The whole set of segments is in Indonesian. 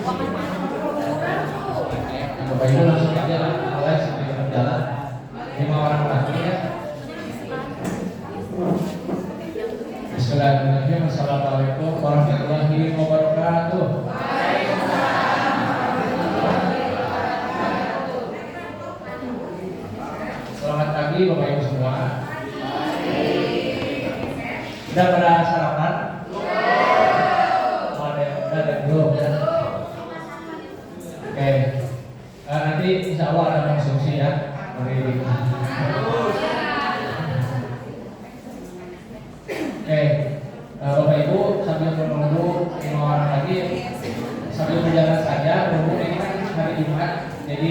Bapak Ibu langsung aja mulai sampai berjalan 5 orang lagi ya. Bismillahirrahmanirrahim. Assalamualaikum warahmatullahi wabarakatuh. Selamat pagi Bapak Ibu semua. Sudah pada sarapan? Ada belum ya? Oke. Nanti insya Allah ada konsumsi ya. Oke, Bapak Ibu sambil menunggu 5 orang lagi sambil berjalan saja. Berhubung ini kan hari Jumat, jadi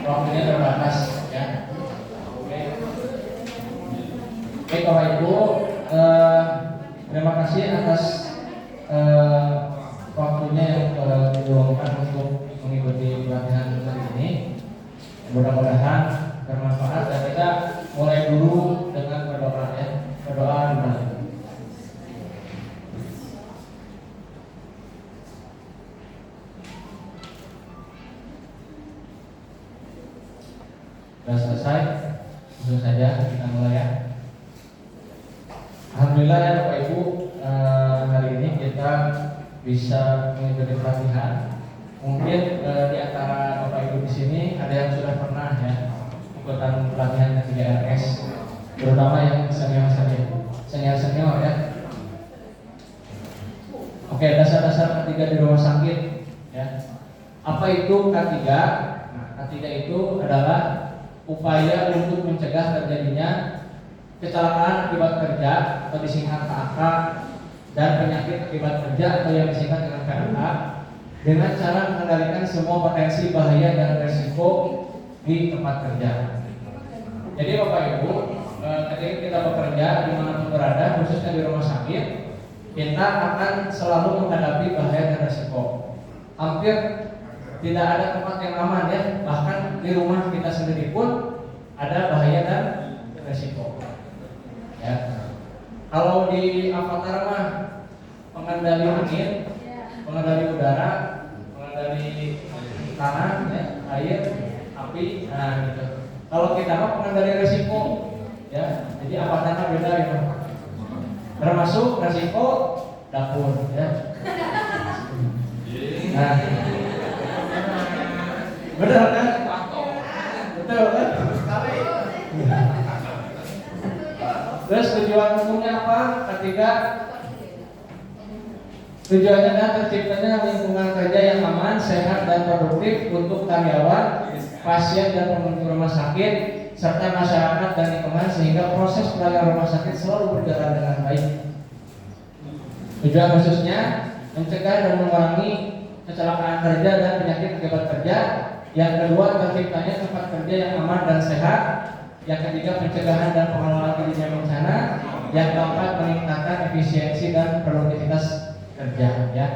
waktunya terbatas ya. Oke, Bapak Ibu, terima kasih atas waktunya yang diluangkan untuk mengikuti pelatihan hari ini. Mudah-mudahan bermanfaat dan kita mulai dulu dengan berdoa ya. Berdoa dulu. Sudah selesai, langsung saja kita mulai ya. Alhamdulillah ya Bapak Ibu, hari ini kita bisa mengikuti pelatihan. Mungkin di antara Bapak Ibu di sini ada yang sudah pernah ya ikutan pelatihan 3RS, terutama yang senior ya. Oke, dasar-dasar K3 di rumah sakit ya. Apa itu K3? Nah, K3 itu adalah upaya untuk mencegah terjadinya kecelakaan akibat kerja atau disingkat KAK dan penyakit akibat kerja atau yang disingkat dengan PAK dengan cara mengendalikan semua potensi bahaya dan resiko di tempat kerja. Jadi Bapak Ibu, ketika kita bekerja dimanapun berada, khususnya di rumah sakit, kita akan selalu menghadapi bahaya dan resiko. Hampir tidak ada tempat yang aman ya, bahkan di rumah kita sendiri pun ada bahaya dan resiko. Ya. Kalau di Avatar mah pengendali angin, pengendali udara, pengendali tanah, ya, air, api, nah gitu. Kalau kita mah pengendali resiko, ya. Jadi Avatar beda ya. Termasuk resiko dapur, ya. Nah, benar kan? Betul kan? Terus tujuan umumnya apa? Ketiga, tujuannya adalah terciptanya lingkungan kerja yang aman, sehat dan produktif untuk karyawan, pasien dan pengunjung rumah sakit, serta masyarakat dan lingkungan sehingga proses pelayanan rumah sakit selalu berjalan dengan baik. Tujuan khususnya mencegah dan mengurangi kecelakaan kerja dan penyakit akibat kerja. Yang kedua, terciptanya tempat kerja yang aman dan sehat. Yang ketiga, pencegahan dan pengelolaan dirinya bencana. Yang keempat, meningkatkan efisiensi dan produktivitas kerja. Ya.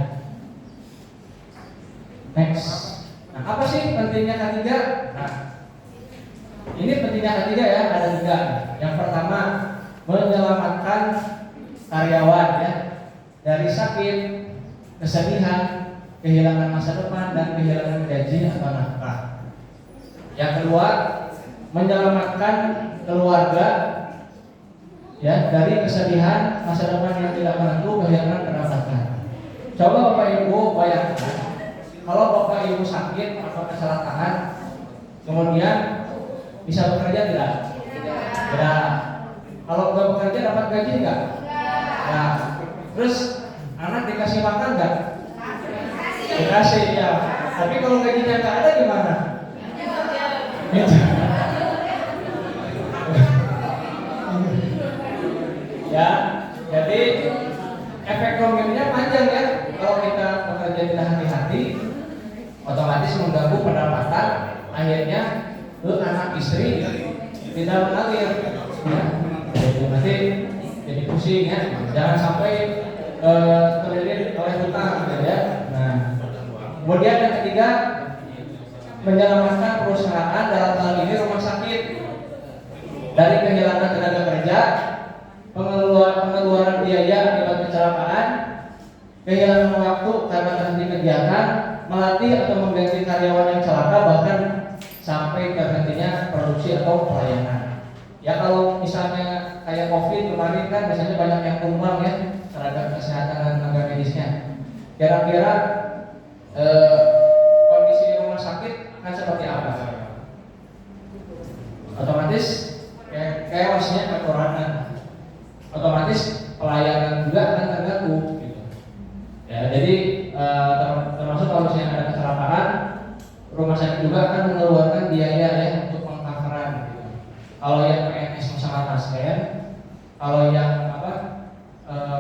Next. Nah, apa sih pentingnya K3? Nah, ini pentingnya K3 ya, ada 3. Yang pertama, menyelamatkan karyawan ya dari sakit, kesedihan, kehilangan masa depan dan kehilangan gaji atau nafkah. Yang kedua, menyelamatkan keluarga ya dari kesedihan, masa depan yang tidak menentu, kehilangan pendapatan. Coba Bapak Ibu bayangkan kalau Bapak Ibu sakit atau kecelakaan, kemudian bisa bekerja tidak? Tidak. Kalau nggak bekerja dapat gaji nggak? Ya. Terus anak dikasih makan nggak? Dikasih ya. Tapi kalau gajinya nggak ada gimana? Ya, jadi efek longgarnya panjang ya. Kalau kita bekerja tidak hati-hati, otomatis mengganggu pendapatan. Akhirnya anak istri tidak mengalir. Ya. Nanti jadi pusing ya. Jangan sampai terlilit oleh hutang, ya. Nah, kemudian yang ketiga, menyelamatkan perusahaan dalam hal ini rumah sakit dari kehilangan tenaga kerja, pengeluaran biaya akibat kecelakaan, kehilangan waktu karena terhenti kegiatan melatih atau mengganti karyawan yang celaka, bahkan sampai terhentinya produksi atau pelayanan. Ya kalau misalnya kayak COVID kemarin kan biasanya banyak yang tumbang ya terhadap kesehatan dan tenaga medisnya. Kira-kira kondisi di rumah sakit akan seperti apa? Otomatis chaosnya kekurangan, otomatis pelayanan juga akan terganggu gitu. Ya, jadi termasuk kalau misalnya ada kecelakaan, rumah sakit juga akan mengeluarkan biaya ya untuk pengcoveran gitu. Kalau yang PNS sama pasien, kalau yang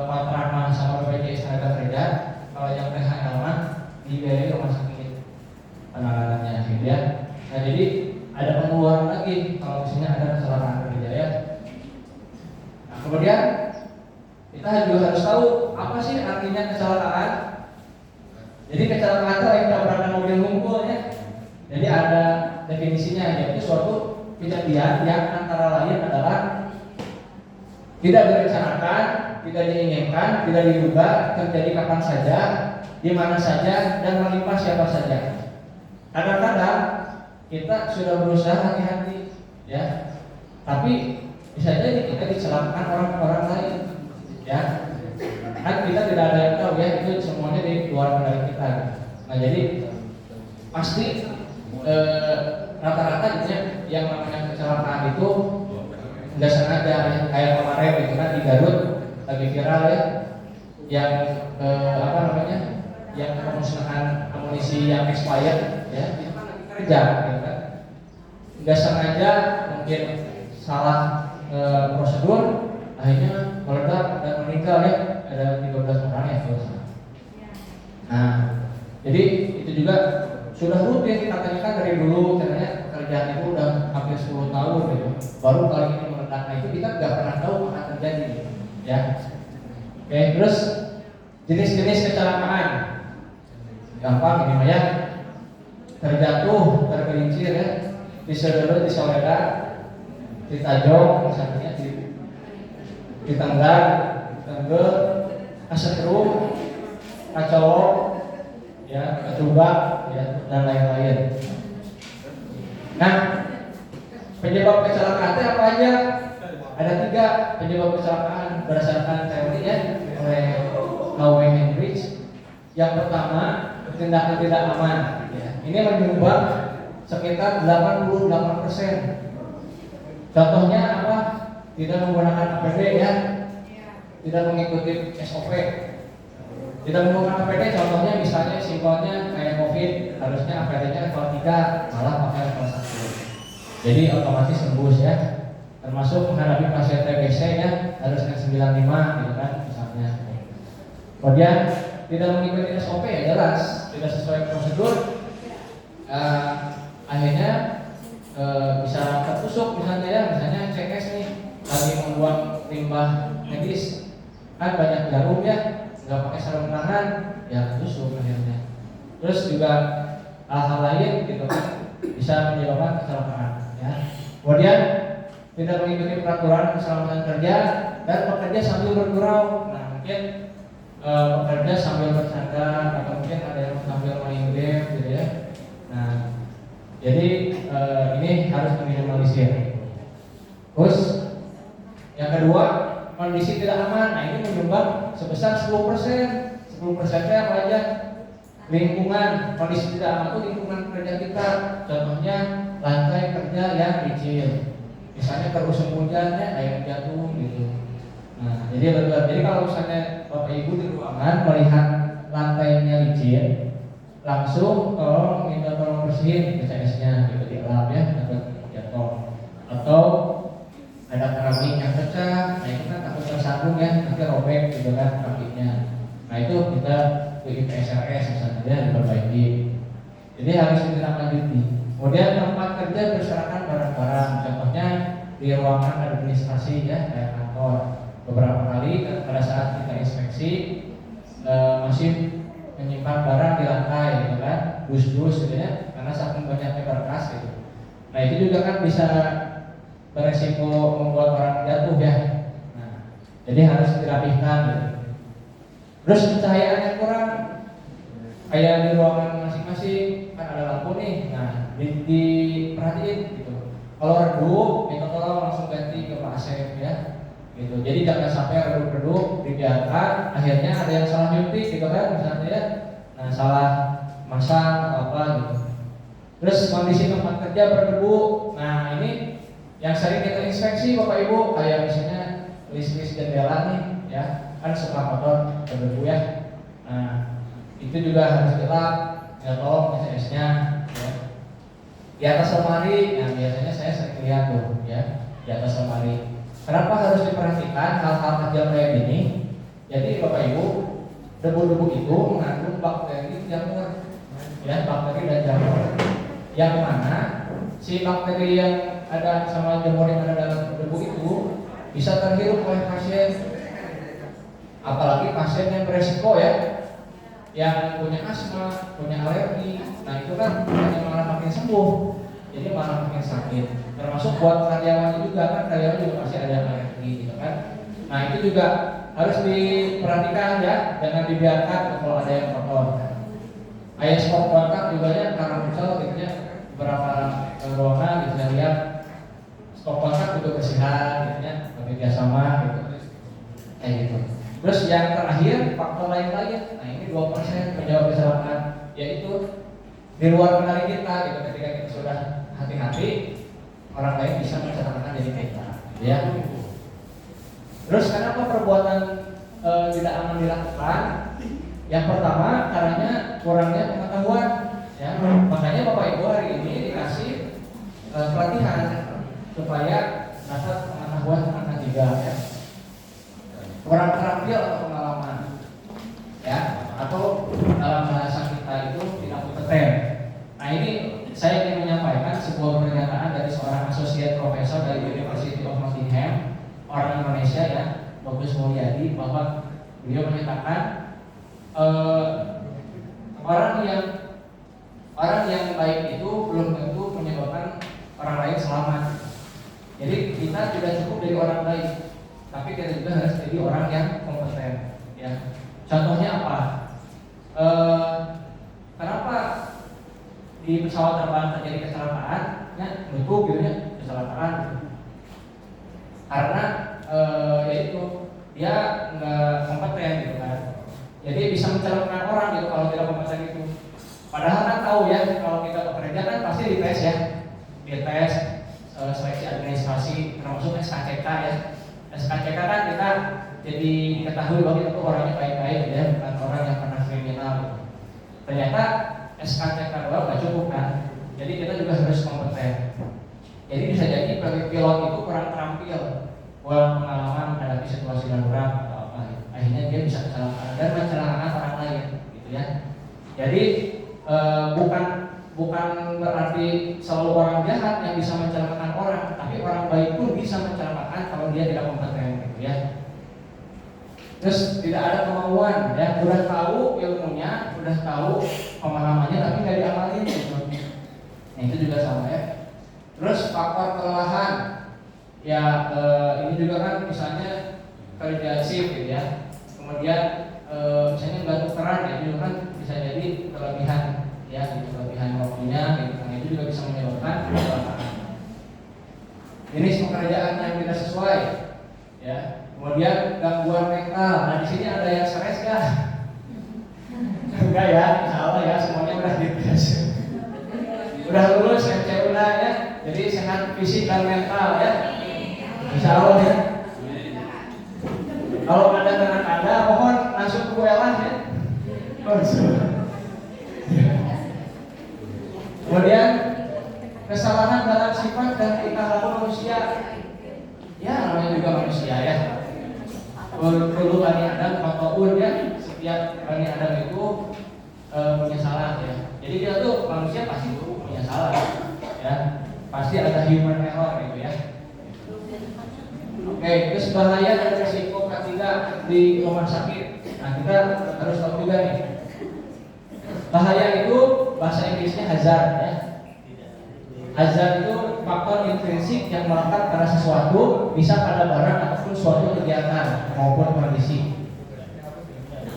Patrama sama BPJS tenaga kerja, kalau yang PHL mah dibiayai rumah sakit penanganannya gitu ya. Nah jadi ada pengeluaran lagi kalau misalnya ada kecelakaan kerja ya. Nah, kemudian kita juga harus tahu apa sih artinya kecelakaan. Jadi kecelakaan itu yang tabrakan mobil ngumpul ya. Jadi ada definisinya, yaitu suatu kejadian yang antara lain adalah tidak direncanakan, tidak diinginkan, tidak diduga, terjadi kapan saja, di mana saja, dan menimpa siapa saja. Kadang-kadang kita sudah berusaha hati-hati, ya, tapi bisa jadi kita dicelakakan orang-orang lain, ya. Kan kita tidak ada yang tahu ya, itu semuanya di luar kendali kita. Nah jadi pasti rata-rata yang namanya kecelakaan itu nggak sengaja ya. Kayak kemarin itu kan di Garut lagi viral ya, yang yang pemusnahan amunisi yang expired ya, itu kan lagi kerja gitu kan, nggak sengaja mungkin salah prosedur, akhirnya meledak dan meninggal ya, ada 13 orang ya kalau salah. Nah jadi itu juga sudah rutin katanya kan dari dulu, katanya pekerjaan itu udah hampir 10 tahun gitu, baru kali ini meledak. Nah itu kita nggak pernah tahu akan terjadi gitu, ya. Oke, terus jenis-jenis kecelakaan gampang ini mah ya, terjatuh, tergelincir ya, disodorot, disoledan, ditajong, misalnya ditenggar, tenggel, kasetrum, kacolok, ya, kecubak, ya, dan lain-lain. Nah, penyebab kecelakaan itu apa aja? Ada 3 penyebab kecelakaan berdasarkan teori ya oleh Lowe Hendricks. Yang pertama, tindakan tidak aman. Ya. Ini menyumbang sekitar 88%. Contohnya apa? Tidak menggunakan APD ya, tidak mengikuti SOP. Tidak menggunakan APD, contohnya misalnya simpelnya kayak COVID, harusnya APD-nya level 3, malah pakai level 1. Jadi otomatis tembus ya. Termasuk menghadapi pasien TBC ya, harusnya 95 gitu kan misalnya. Kemudian tidak mengikuti SOP ya jelas, tidak sesuai prosedur. Akhirnya bisa tertusuk misalnya ya, misalnya CKS nih lagi membuang limbah medis, kan banyak jarum ya, nggak pakai sarung tangan, ya tusuk akhirnya. Terus juga hal-hal lain gitu kan bisa menyebabkan kecelakaan. Ya. Kemudian tidak mengikuti peraturan keselamatan kerja dan bekerja sambil bergurau. Nah mungkin bekerja sambil bercanda atau mungkin ada yang sambil main game gitu ya. Nah jadi ini harus diminimalisir. Terus yang kedua, kondisi tidak aman. Nah ini menyumbang sebesar 10%. 10%-nya apa aja? Lingkungan. Kondisi tidak aman itu lingkungan kerja kita. Contohnya lantai kerja yang licin. Misalnya terusung hujannya air jatuh gitu. Nah jadi kalau misalnya Bapak Ibu di ruangan melihat lantainya licin, langsung minta tolong bersihin PCS-nya gitu, dielap ya, takut jatuh. Atau ada keramik yang pecah, nah itu kan takut tersandung ya, nanti robek gitu kan keramiknya. Nah itu kita ke PSRS misalnya ya, diperbaiki. Jadi harus ditindaklanjuti. Kemudian tempat kerja berserakan barang-barang, contohnya di ruangan administrasi ya, kayak kantor. Beberapa kali pada saat kita inspeksi masih menyimpan barang di lantai gitu kan, dus-dus gitu ya, karena saking banyaknya berkas gitu. Nah itu juga kan bisa beresiko membuat barang jatuh ya. Nah, jadi harus dirapihkan gitu. Terus pencahayaan yang kurang, kayak di ruangan masing-masing kan ada lampu nih, nah diperhatiin gitu. Kalau redup, minta tolong langsung ganti ke Pak Asep ya, gitu. Jadi jangan sampai redup-redup dibiarkan, akhirnya ada yang salah nyuntik gitu kan, misalnya ya, nah salah masang atau apa gitu. Terus kondisi tempat kerja berdebu, nah ini yang sering kita inspeksi Bapak Ibu, kayak misalnya list-list jendela nih, ya kan suka kotor berdebu ya. Nah itu juga harus gelap, ya tolong SS-nya ya. Di atas lemari, nah biasanya saya sering lihat tuh ya, di atas lemari. Kenapa harus diperhatikan hal-hal kecil kayak gini? Jadi Bapak Ibu, debu-debu itu mengandung bakteri jamur, ya bakteri dan jamur. Yang mana si bakteri yang ada sama jamur yang ada dalam debu itu bisa terhirup oleh pasien, apalagi pasien yang beresiko ya, yang punya asma, punya alergi. Nah itu kan bukannya malah makin sembuh, jadi malah makin sakit. Termasuk buat karyawannya juga kan, karyawan juga pasti ada alergi gitu kan. Nah itu juga harus diperhatikan ya, jangan dibiarkan kalau ada yang kotor. Kayak stok kontak juga ya, karena misal gitu ya, beberapa ruangan gitu ya, lihat stok kontak juga bersihan gitu ya, bekerja sama gitu, kayak gitu. Terus yang terakhir faktor lain-lain, nah ini 2% penyebab kecelakaan, yaitu di luar kendali kita gitu. Ketika kita sudah hati-hati, orang lain bisa mencelakakan diri kita ya. Terus kenapa perbuatan tidak aman dilakukan? Yang pertama karena kurangnya pengetahuan ya. Makanya Bapak Ibu hari ini dikasih pelatihan supaya dapat pengetahuan tentang 3 ya. Kurang terampil atau pengalaman ya, atau dalam bahasa kita itu tidak kompeten. Nah ini saya ingin menyampaikan sebuah pernyataan dari seorang associate professor dari University of Nottingham, orang Indonesia ya, Bagus Mulyadi, bahwa beliau menyatakan orang yang baik itu belum tentu menyebabkan orang lain selamat. Jadi kita tidak cukup dari orang baik, tapi kita juga harus jadi orang yang kompeten ya. Contohnya apa? Kenapa di pesawat terbang terjadi kecelakaan ya, nutup gitu ya, kecelakaan karena yaitu dia nggak kompeten gitu kan. Jadi bisa mencelakakan orang gitu kalau tidak kompeten itu. Padahal kan tahu ya, kalau kita bekerja kan pasti dites ya, dites seleksi administrasi, termasuk SKCK ya. SKCK kan kita jadi ketahui bahwa kita tuh orangnya baik-baik ya, bukan orang yang pernah kriminal gitu. Ternyata SKCK doang nggak cukup kan, jadi kita juga harus kompeten. Jadi bisa jadi pilot itu kurang terampil, kurang pengalaman menghadapi situasi darurat atau apa, akhirnya dia bisa kecelakaan dan mencelakakan orang lain gitu ya. Jadi bukan berarti selalu orang jahat yang bisa mencelakakan orang, tapi orang baik pun bisa mencelakakan kalau dia tidak kompeten gitu ya. Terus tidak ada kemauan ya, udah tahu ilmunya, udah tahu pemahamannya, tapi nggak diamalin gitu. Nah itu juga sama ya. Terus faktor kelelahan ya, ini juga kan misalnya kerja shift gitu ya, kemudian misalnya nggak tukeran ya, itu kan bisa jadi kelebihan ya, gitu, kelebihan waktunya gitu. Nah itu juga bisa menyebabkan kecelakaan. Jenis pekerjaan yang tidak sesuai ya, kemudian gangguan mental. Nah di sini ada yang stres nggak? Enggak ya, insya Allah ya, semuanya udah dites, udah lulus MC udah ya, jadi sehat fisik dan mental ya, insya Allah ya. Kalau ada tanda-tanda, mohon langsung ke WA ya. Kemudian kesalahan dalam sifat dan tingkah laku manusia, ya namanya juga manusia ya. Perlu Bani Adam khotoun ya, setiap Bani Adam itu punya salah ya. Jadi kita tuh manusia pasti punya salah ya, pasti ada human error gitu ya. Oke, terus bahaya dan risiko ketiga di rumah sakit. Nah kita harus tahu juga nih, bahaya itu bahasa Inggrisnya hazard ya. Hazard itu faktor intrinsik yang melekat pada sesuatu, bisa pada barang ataupun suatu kegiatan maupun kondisi.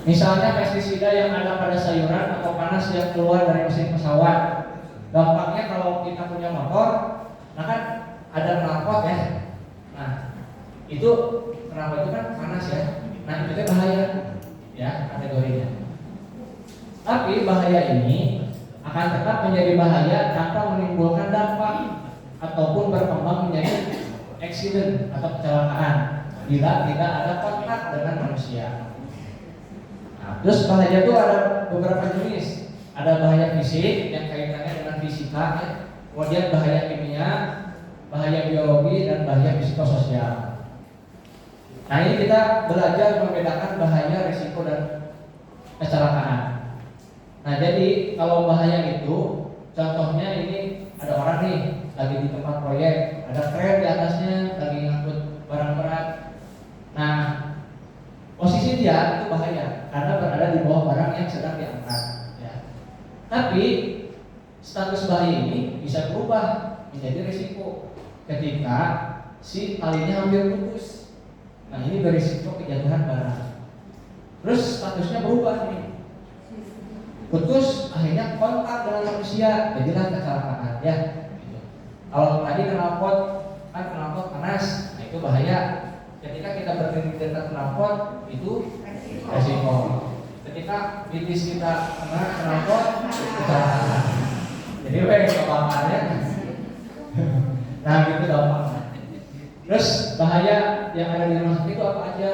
Misalnya pestisida yang ada pada sayuran atau pada panas yang keluar dari mesin pesawat. Gampangnya kalau kita punya motor, nah kan ada knalpot ya. Nah, itu knalpot itu kan panas ya. Nah, itu bahaya ya kategorinya. Tapi bahaya ini akan tetap menjadi bahaya tanpa menimbulkan dampak ataupun berkembang menjadi accident atau kecelakaan bila tidak ada kontak dengan manusia. Nah, terus bahaya itu ada beberapa jenis. Ada bahaya fisik yang kaitannya dengan fisika ya. Kemudian bahaya kimia, bahaya biologi, dan bahaya psikososial. Nah, ini kita belajar membedakan bahaya, risiko, dan kecelakaan. Nah, jadi kalau bahaya itu contohnya ini ada orang nih lagi di tempat proyek, ada kren di atasnya lagi ngangkut barang berat. Nah, posisi dia itu bahaya karena berada di bawah barang yang sedang diangkat ya. Tapi status bahaya ini bisa berubah menjadi risiko ketika si talinya hampir putus. Nah, ini berisiko kejatuhan barang. Terus statusnya berubah nih, putus akhirnya kontak dengan manusia, jadilah kecelakaan ya. Kalau tadi knalpot kan knalpot panas, nah itu bahaya. Ketika kita berdiri di dekat knalpot itu resiko. Ketika bitis kita kena knalpot kecelakaan. Jadi kebakar ya. Nah gitu dampaknya. Terus bahaya yang ada di rumah sakit itu apa aja?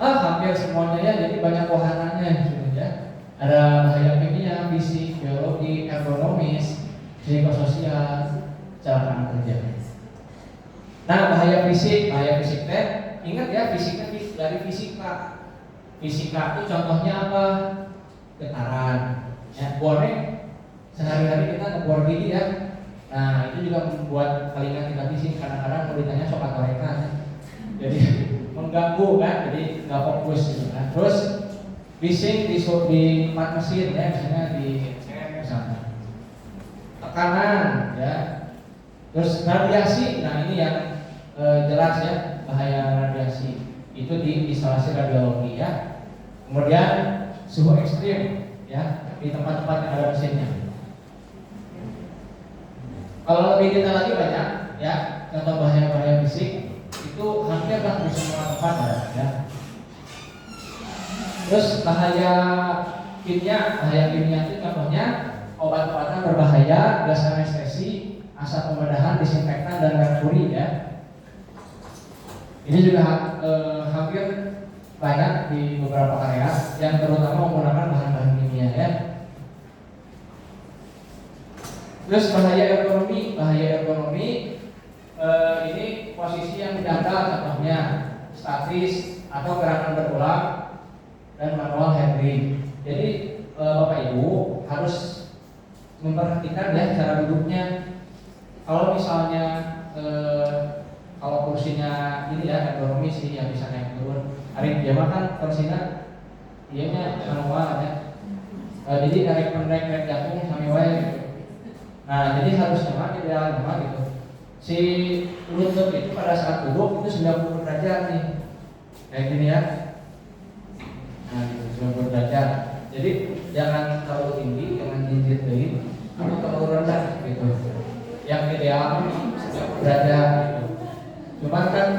Hampir semuanya ya. Jadi banyak wahananya gitu ya. Ada bahaya kimia, fisik, biologi, ergonomis, psikososial, kecelakaan kerja. Nah, bahaya fisik teh, ingat ya fisiknya dari fisika. Fisika itu contohnya apa? Getaran. Ya, boring. Sehari-hari kita ngebor gigi ya. Nah, itu juga membuat telinga kita bising. Kadang-kadang mau ditanya sok atau rekan. Jadi mengganggu kan, jadi nggak fokus gitu kan. Terus bising di part mesin ya, misalnya di misalnya tekanan ya. Terus radiasi, nah ini yang jelas ya bahaya radiasi itu di instalasi radiologi ya. Kemudian suhu ekstrim ya di tempat-tempat yang ada mesinnya. Kalau lebih detail lagi banyak ya contoh bahaya fisik itu hampir di semua tempat ada ya. Terus bahaya kimia itu contohnya obat-obatan berbahaya, gas anestesi, asap pemedahan, disinfektan, dan merkuri ya. Ini juga hampir banyak di beberapa area yang terutama menggunakan bahan-bahan kimia ya. Terus bahaya ergonomi ini posisi yang didangkal, contohnya statis atau gerakan berulang dan manual handling. Jadi Bapak Ibu harus memperhatikan ya cara duduknya. Kalau misalnya kalau kursinya ini ya ergonomi sih yang bisa naik turun. Hari dia makan kursinya dianya manual ya. Jadi naik pendek jatuh sampai wae gitu. Nah, jadi harus nyaman, ideal nyaman gitu. Si lutut itu pada saat duduk itu 90 derajat nih. Kayak gini ya. Nah, gitu, 90 derajat. Jadi jangan terlalu tinggi, jangan jinjit tinggi, atau terlalu rendah gitu. Yang ideal 90 derajat gitu. Cuman kan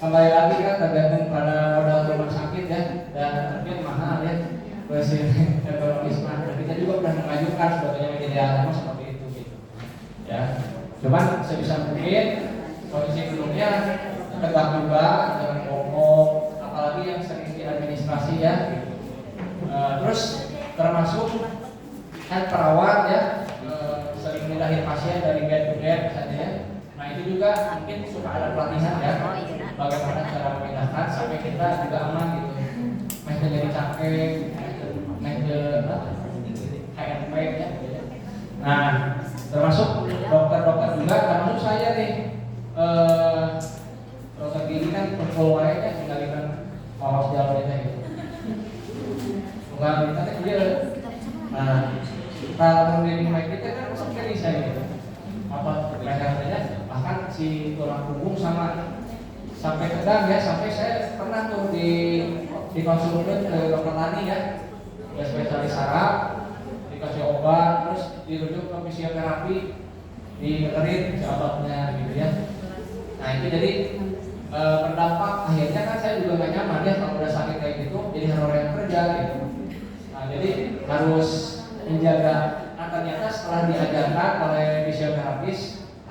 kembali lagi kan tergantung pada modal rumah sakit ya, dan mungkin mahal ya. Mesin ekonomis mah. Kita juga pernah mengajukan sebetulnya idealnya seperti itu gitu. Ya. Cuman sebisa mungkin posisi duduknya tegak juga, jangan bongkok, apalagi yang sering di administrasi ya. Terus termasuk kan perawat ya, sering mindahin pasien dari bed ke bed misalnya ya. Nah itu juga mungkin suka ada pelatihan ya, bagaimana cara memindahkan sampai kita juga aman gitu. Masih jadi cangkeng, masih HRP ya. Nah termasuk dokter-dokter juga, termasuk saya nih. Dokter gigi kan perkeluarannya kan mengendalikan paus jalannya gitu. Bukan kita kan dia. Nah kalau di mic kita kan seperti saya gitu. Apa saja, bahkan si tulang punggung sama sampai tegang ya, sampai saya pernah tuh di konsultan ke dokter Lani ya. ya spesialis saraf, dikasih obat, terus dirujuk ke fisioterapi, dibenerin si ototnya gitu ya. Nah itu jadi berdampak akhirnya kan saya juga gak nyaman ya kalau udah sakit kayak gitu, jadi harus yang kerja gitu. Nah jadi harus menjaga. Nah ternyata setelah diajarkan oleh fisioterapis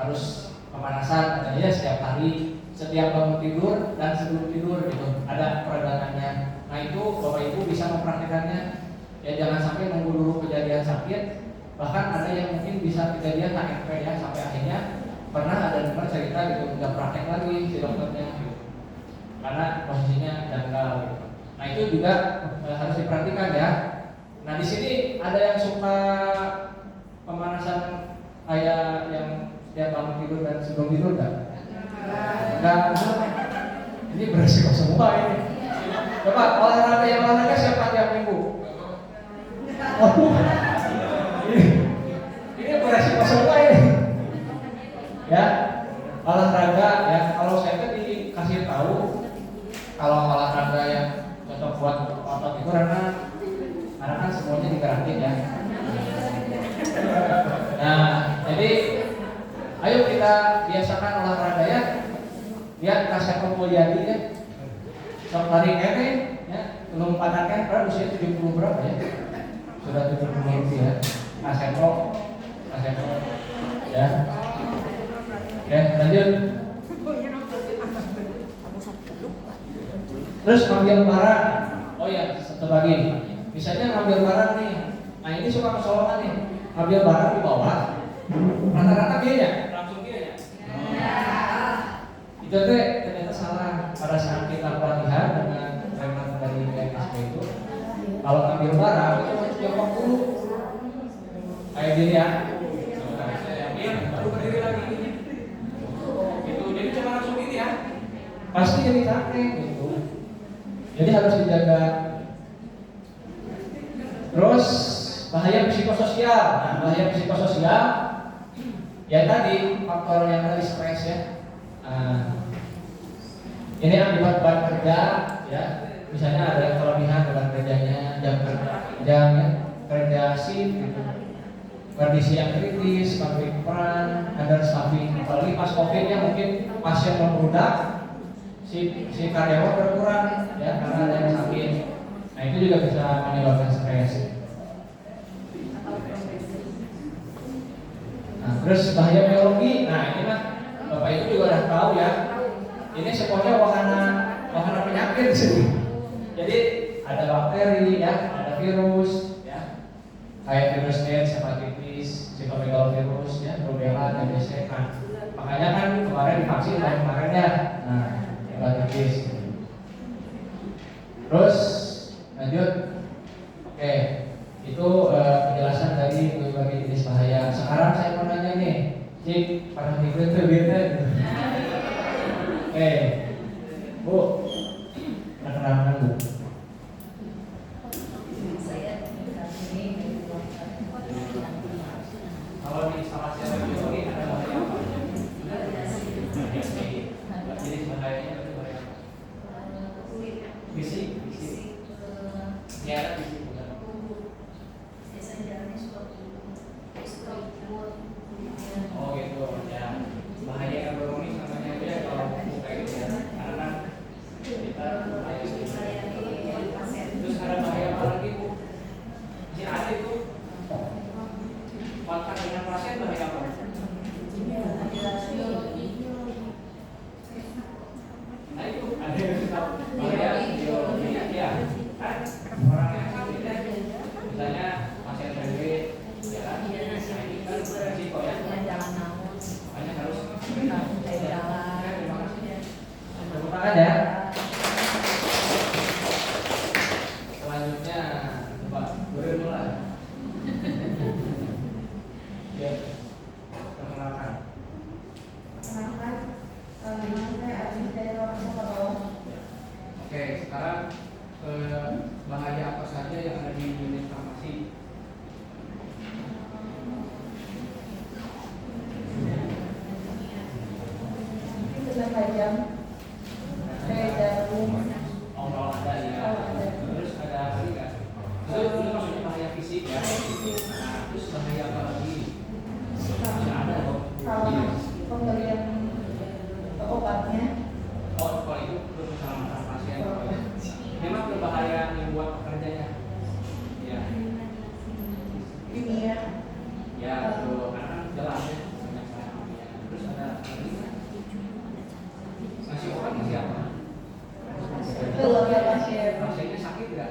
harus pemanasan katanya setiap hari, setiap bangun tidur dan sebelum tidur gitu ada peregangannya. Nah itu bapak ibu bisa mempraktikannya. Ya jangan sampai nunggu dulu kejadian sakit, bahkan ada yang mungkin bisa kejadian HMP ya sampai akhirnya pernah ada dengar cerita gitu nggak praktek lagi si dokternya gitu. Karena posisinya janggal gitu. Nah itu juga harus diperhatikan ya. Nah di sini ada yang suka pemanasan kayak yang setiap bangun tidur dan sebelum tidur enggak. Ini beresiko semua ini. Coba olahraga siapa tiap minggu? Oh, ini beresiko semua ini. Ya, olahraga ya. Kalau saya kan dikasih tahu kalau olahraga yang cocok buat otot itu karena kan semuanya digerakin ya. Nah, jadi ayo kita biasakan olahraga ya. Lihat Kasep Mulyadi ya. Sok lari kene ya, belum padatkan karena usia 70 berapa ya? Sudah 70 lebih ya. Kasep ya. Oke, lanjut. Terus ngambil barang. Oh ya, satu lagi. Misalnya ngambil barang nih. Nah ini suka kecolongan nih. Ngambil barang di bawah. Rata-rata dia langsung dia ya. Itu teh ternyata salah. Pada saat kita pelatihan dengan trainer dari BMSP itu, kalau ngambil barang itu harus jongkok dulu. Kayak gini ya. Baru berdiri lagi. Gitu. Jadi cuma langsung gini ya. Pasti jadi capek gitu. Jadi harus dijaga. Terus bahaya psikososial. Nah, bahaya psikososial ya tadi faktor yang tadi stres ya. Ini akibat beban kerja ya. Misalnya ada yang kelebihan beban kerjanya, jam kerja shift gitu. Kondisi yang kritis, konflik peran, understaffing. Apalagi pas COVID-nya mungkin pasien membludak, si karyawan berkurang ya karena ada yang sakit. Nah itu juga bisa menyebabkan stres. Nah terus bahaya biologi. Nah ini mah bapak ibu juga udah tahu ya. Ini semuanya wahana penyakit sih. Jadi ada bakteri ya, ada virus ya. Kayak virus AIDS, hepatitis, cytomegalovirus ya, rubella, TBC kan. Makanya kan kemarin divaksin kemarin ya. Nah, hepatitis. Terus lanjut. Oke. Itu penjelasan dari berbagai jenis bahaya. Sekarang saya mau nanya nih, Cik, pernah tidur tuh gitu? Bu, perkenalkan Bu. Kalau di instalasi biologi ada bahaya apa? Jenis bahayanya itu bahaya apa? Bisi. Ya, ada bisi bukan? Oh gitu ya. Bahaya ergonomis namanya itu ya kalau kayak gitu ya. Karena kita bahaya. Terus ada bahaya apa lagi Bu? Si ada itu kontak dengan pasien bahaya apa? Nah itu ada yang tahu bahaya biologi ya. Kan orang yang sakit ya. Misalnya pasien TB ya kan. Nah ini kan beresiko ya. Makanya harus terima kasih. Tepuk tangan ya. Selanjutnya coba mulai. Ya. Nah, terus bahaya apa lagi? Nggak ada dong. Kalau pemberian obatnya, Oh, kalau itu bersama pasien. Memang berbahaya buat pekerjanya. Ya. kimia, Ya, betul. Karena jelas ya. Terus ada lagi ngasih obat ngasih apa? kalau ya pasien Pasiennya sakit nggak?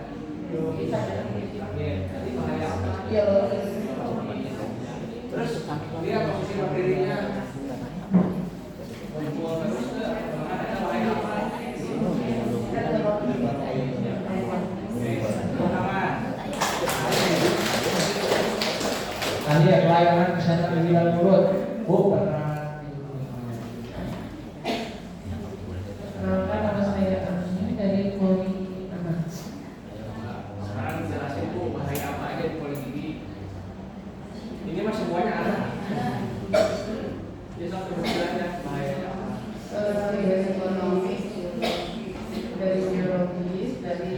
bisa Sakit. Jadi bahaya apa? biologis. Terus dia posisi materinya kumpul terus nggak? Ada bahaya apa? Tadi ya pelayanan kesehatan pemilihan mulut, pernah Kenapa nama saya Ami dari Poli Anak? sekarang jelasin bu bahaya apa aja di politik. Ini mah semuanya ada. Dia satu berbilangnya bahayanya apa? Dari ekonomi, dari biologis, dari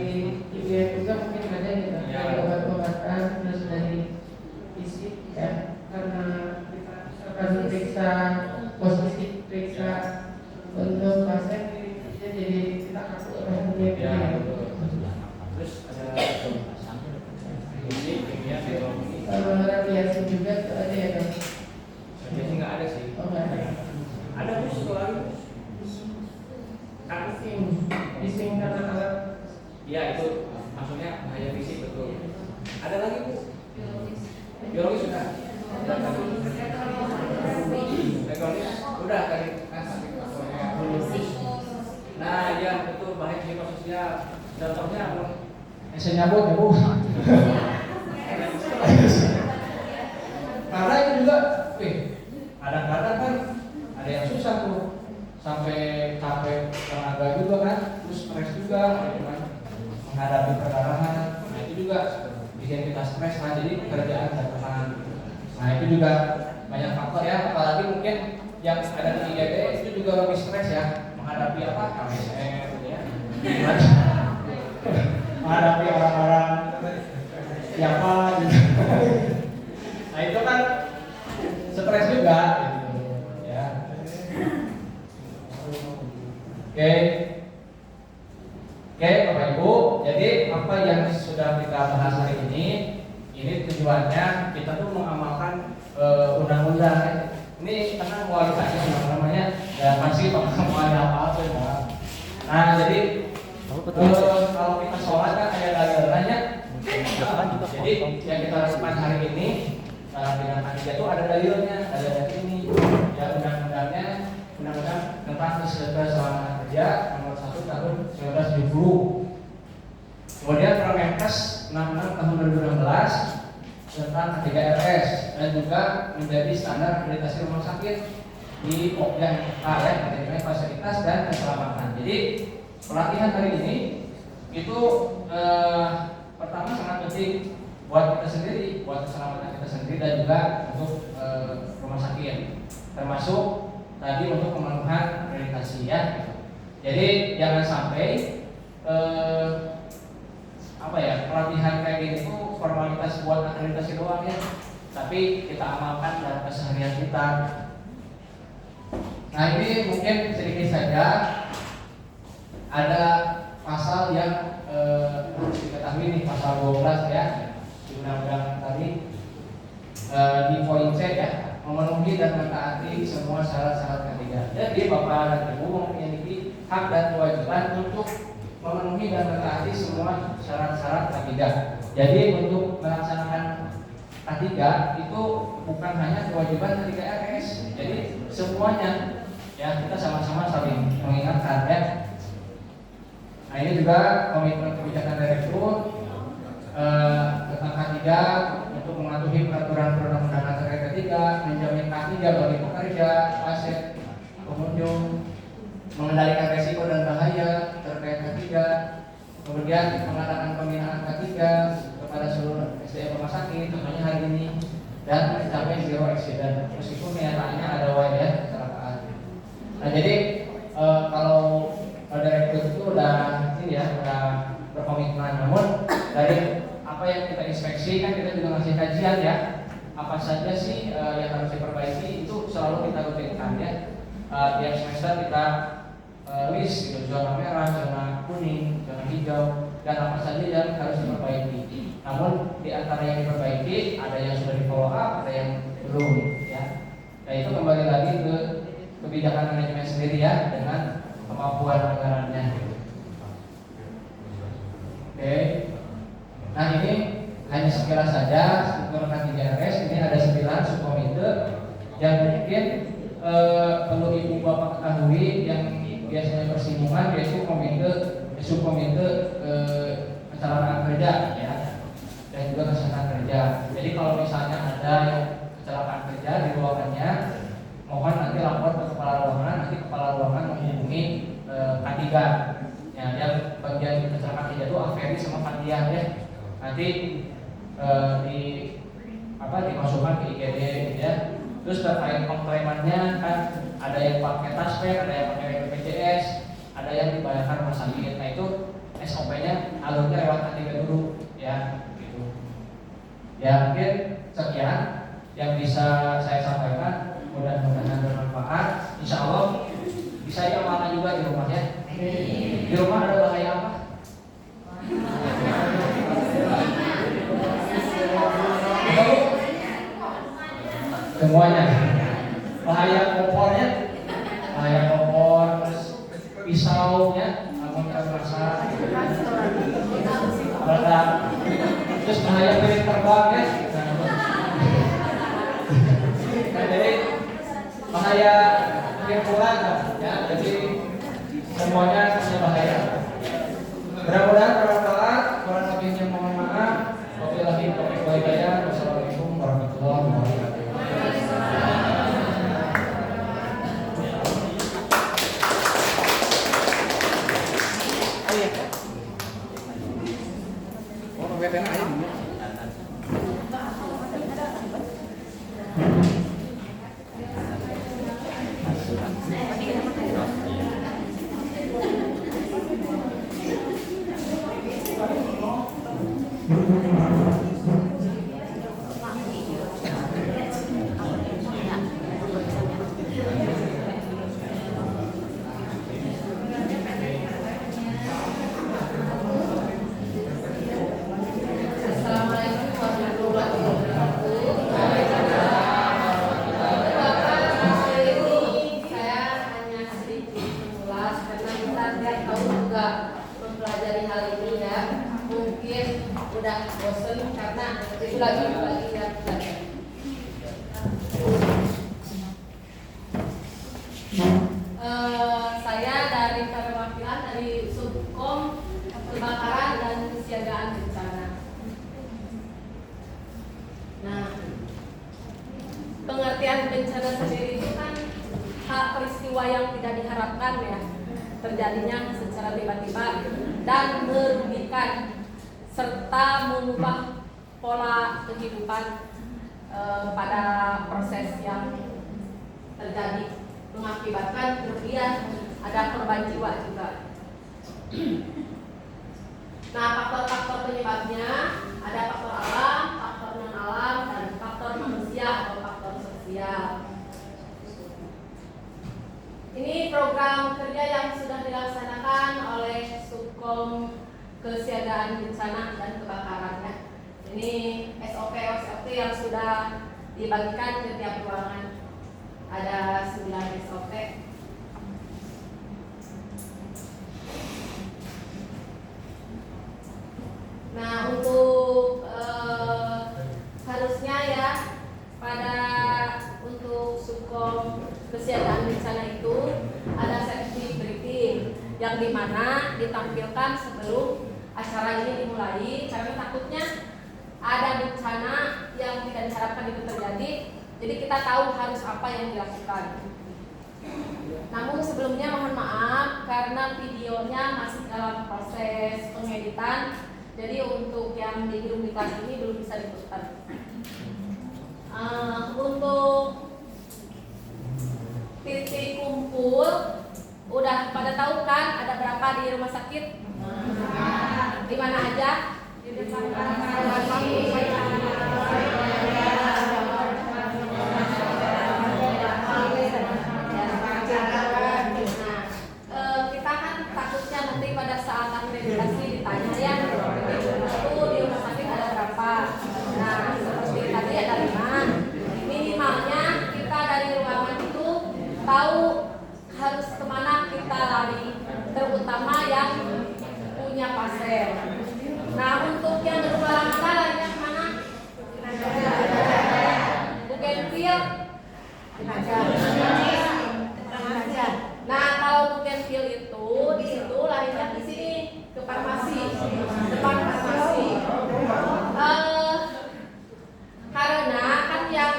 kimia juga mungkin ada gitu. Ya. Dari obat-obatan, terus dari fisik ya, karena kita akan periksa posisi periksa untuk pasien, jadi kita kaku orang dia. Ya, betul. Terus ada fisik, kimia, biologi. Radiasi juga tuh ada ya dong. Jadi nggak ada sih. Oh nggak ada. Ada bu satu lagi. Kan Bising karena alat iya itu maksudnya bahaya fisik betul. Ada lagi bu? Biologi sudah. Ekonomis udah tadi kan sampai biologis. Nah ya betul bahaya psikososial. Contohnya belum. Saya nyabut ya bu. Karena itu juga, kadang-kadang kan ada yang susah tuh sampai capek tenaga juga kan, terus stres juga, gitu kan, menghadapi perdarahan. Nah itu juga bikin kita stres kan, jadi pekerjaan tidak tenang. Nah itu juga banyak faktor ya, apalagi mungkin yang ada di IGD itu juga lebih stres ya, menghadapi apa KWSM gitu ya, menghadapi orang-orang siapa gitu. Nah itu kan stres juga gitu ya. Oke Bapak Ibu, jadi apa yang sudah kita bahas hari ini tujuannya kita tuh mengamalkan undang-undang. Ini karena kualitasnya namanya ya masih pengamalan apa-apa ya. Nah jadi kalau kita sholat kan ada dalilnya. Jadi yang kita lakukan hari ini dengan panitia itu ada dalilnya, ada ini ya undang-undang tentang keselamatan kerja nomor 1 tahun 1970. Kemudian Permenkes 66 tahun 2016 tentang 3RS dan juga menjadi standar akreditasi rumah sakit di OPJA ya, kategori fasilitas dan keselamatan. Jadi pelatihan hari ini itu pertama sangat penting buat kita sendiri, buat keselamatan kita sendiri dan juga untuk rumah sakit, termasuk tadi untuk pemenuhan akreditasi ya. Jadi jangan sampai pelatihan kayak gini itu formalitas buat akreditasi doang ya, tapi kita amalkan dalam keseharian kita. Nah ini mungkin sedikit saja ada pasal yang harus diketahui nih, pasal 12 ya di undang-undang tadi di poin C ya, memenuhi dan mentaati semua syarat-syarat ketiga. Jadi Bapak dan Ibu memiliki hak dan kewajiban untuk memenuhi dan mentaati semua syarat-syarat ketiga. Jadi untuk melaksanakan K3 itu bukan hanya kewajiban ketiga RS, jadi semuanya ya kita sama-sama saling mengingatkan ya. Nah ini juga komitmen kebijakan Direktur tentang K3 untuk mematuhi peraturan perundang-undangan terkait K3, menjamin K3 bagi pekerja, pasien, pengunjung, mengendalikan resiko dan bahaya terkait K3, kemudian mengadakan pembinaan K3 kepada seluruh SDM rumah sakit, contohnya hari ini, dan mencapai zero accident meskipun nyatanya ada ya kecelakaan. Nah jadi kalau Direktur itu udah ini ya, udah berkomitmen, namun dari apa yang kita inspeksi kan kita juga ngasih kajian ya. Apa saja sih yang harus diperbaiki itu selalu kita rutinkan ya. Tiap semester kita list gitu, zona merah, zona kuning, zona hijau, dan apa saja yang harus diperbaiki. Namun di antara yang diperbaiki ada yang sudah di follow up, ada yang belum ya. Nah itu kembali lagi ke kebijakan manajemen sendiri ya, dengan kemampuan anggarannya. Oke. Nah ini hanya sekilas saja struktur K3RS. Ini ada 9 subkomite yang mungkin perlu ibu bapak ketahui yang biasanya bersinggungan, yaitu subkomite kecelakaan kerja ya, dan juga kesehatan kerja. Jadi kalau misalnya ada yang kecelakaan kerja di ruangannya, mohon nanti lapor ke kepala ruangan, nanti kepala ruangan menghubungi K3 ya, yang bagian kecelakaan kerja itu Aferi sama Fatia ya. Nanti dimasukkan ke IGD gitu ya. Terus terkait komplaimannya kan ada yang pakai tasper, ada yang pakai BPJS, ada yang dibayarkan rumah sakit. Nah itu SOP-nya alurnya lewat K3 dulu ya gitu. Ya mungkin sekian yang bisa saya sampaikan, mudah-mudahan bermanfaat. Insya Allah bisa diamalkan juga di rumah ya. Di rumah ada bahaya apa? Semuanya. Bahaya kompornya, bahaya kompor, terus pisaunya, namun terasa meledak, terus bahaya piring terbang ya. Nah, jadi bahaya lingkungan ya, jadi semuanya punya bahaya. Mudah-mudahan bermanfaat. Kurang lebihnya mohon maaf. Wabillahi taufiq wal hidayah. Wassalamualaikum warahmatullahi wabarakatuh. Saya dari perwakilan dari Subkom Kebakaran dan Kesiagaan Bencana. Nah, pengertian bencana sendiri itu kan hak peristiwa yang tidak diharapkan ya, terjadinya secara tiba-tiba dan merugikan serta mengubah pola kehidupan pada proses yang terjadi, mengakibatkan kerugian, ada korban jiwa juga. Nah, faktor-faktor penyebabnya ada faktor alam, faktor non alam, dan faktor manusia atau faktor sosial. Ini program kerja yang sudah dilaksanakan oleh Subkom Kesiagaan Bencana dan Kebakaran. Ini SOP yang sudah dibagikan ke tiap ruangan. Ada 9 SOP. Nah, untuk harusnya ya untuk Subkom Kesiagaan Bencana itu ada safety briefing yang dimana ditampilkan sebelum acara ini dimulai, karena takutnya ada bencana yang tidak diharapkan itu terjadi. Jadi kita tahu harus apa yang dilakukan. Namun sebelumnya mohon maaf karena videonya masih dalam proses pengeditan. Jadi untuk yang di gedung di kelas ini belum bisa diputar. Untuk titik kumpul udah pada tahu kan ada berapa di rumah sakit? Di mana aja? Di depan Nah, kalau bugenvil itu di situ larinya ke sini, ke farmasi, depan farmasi. Karena kan yang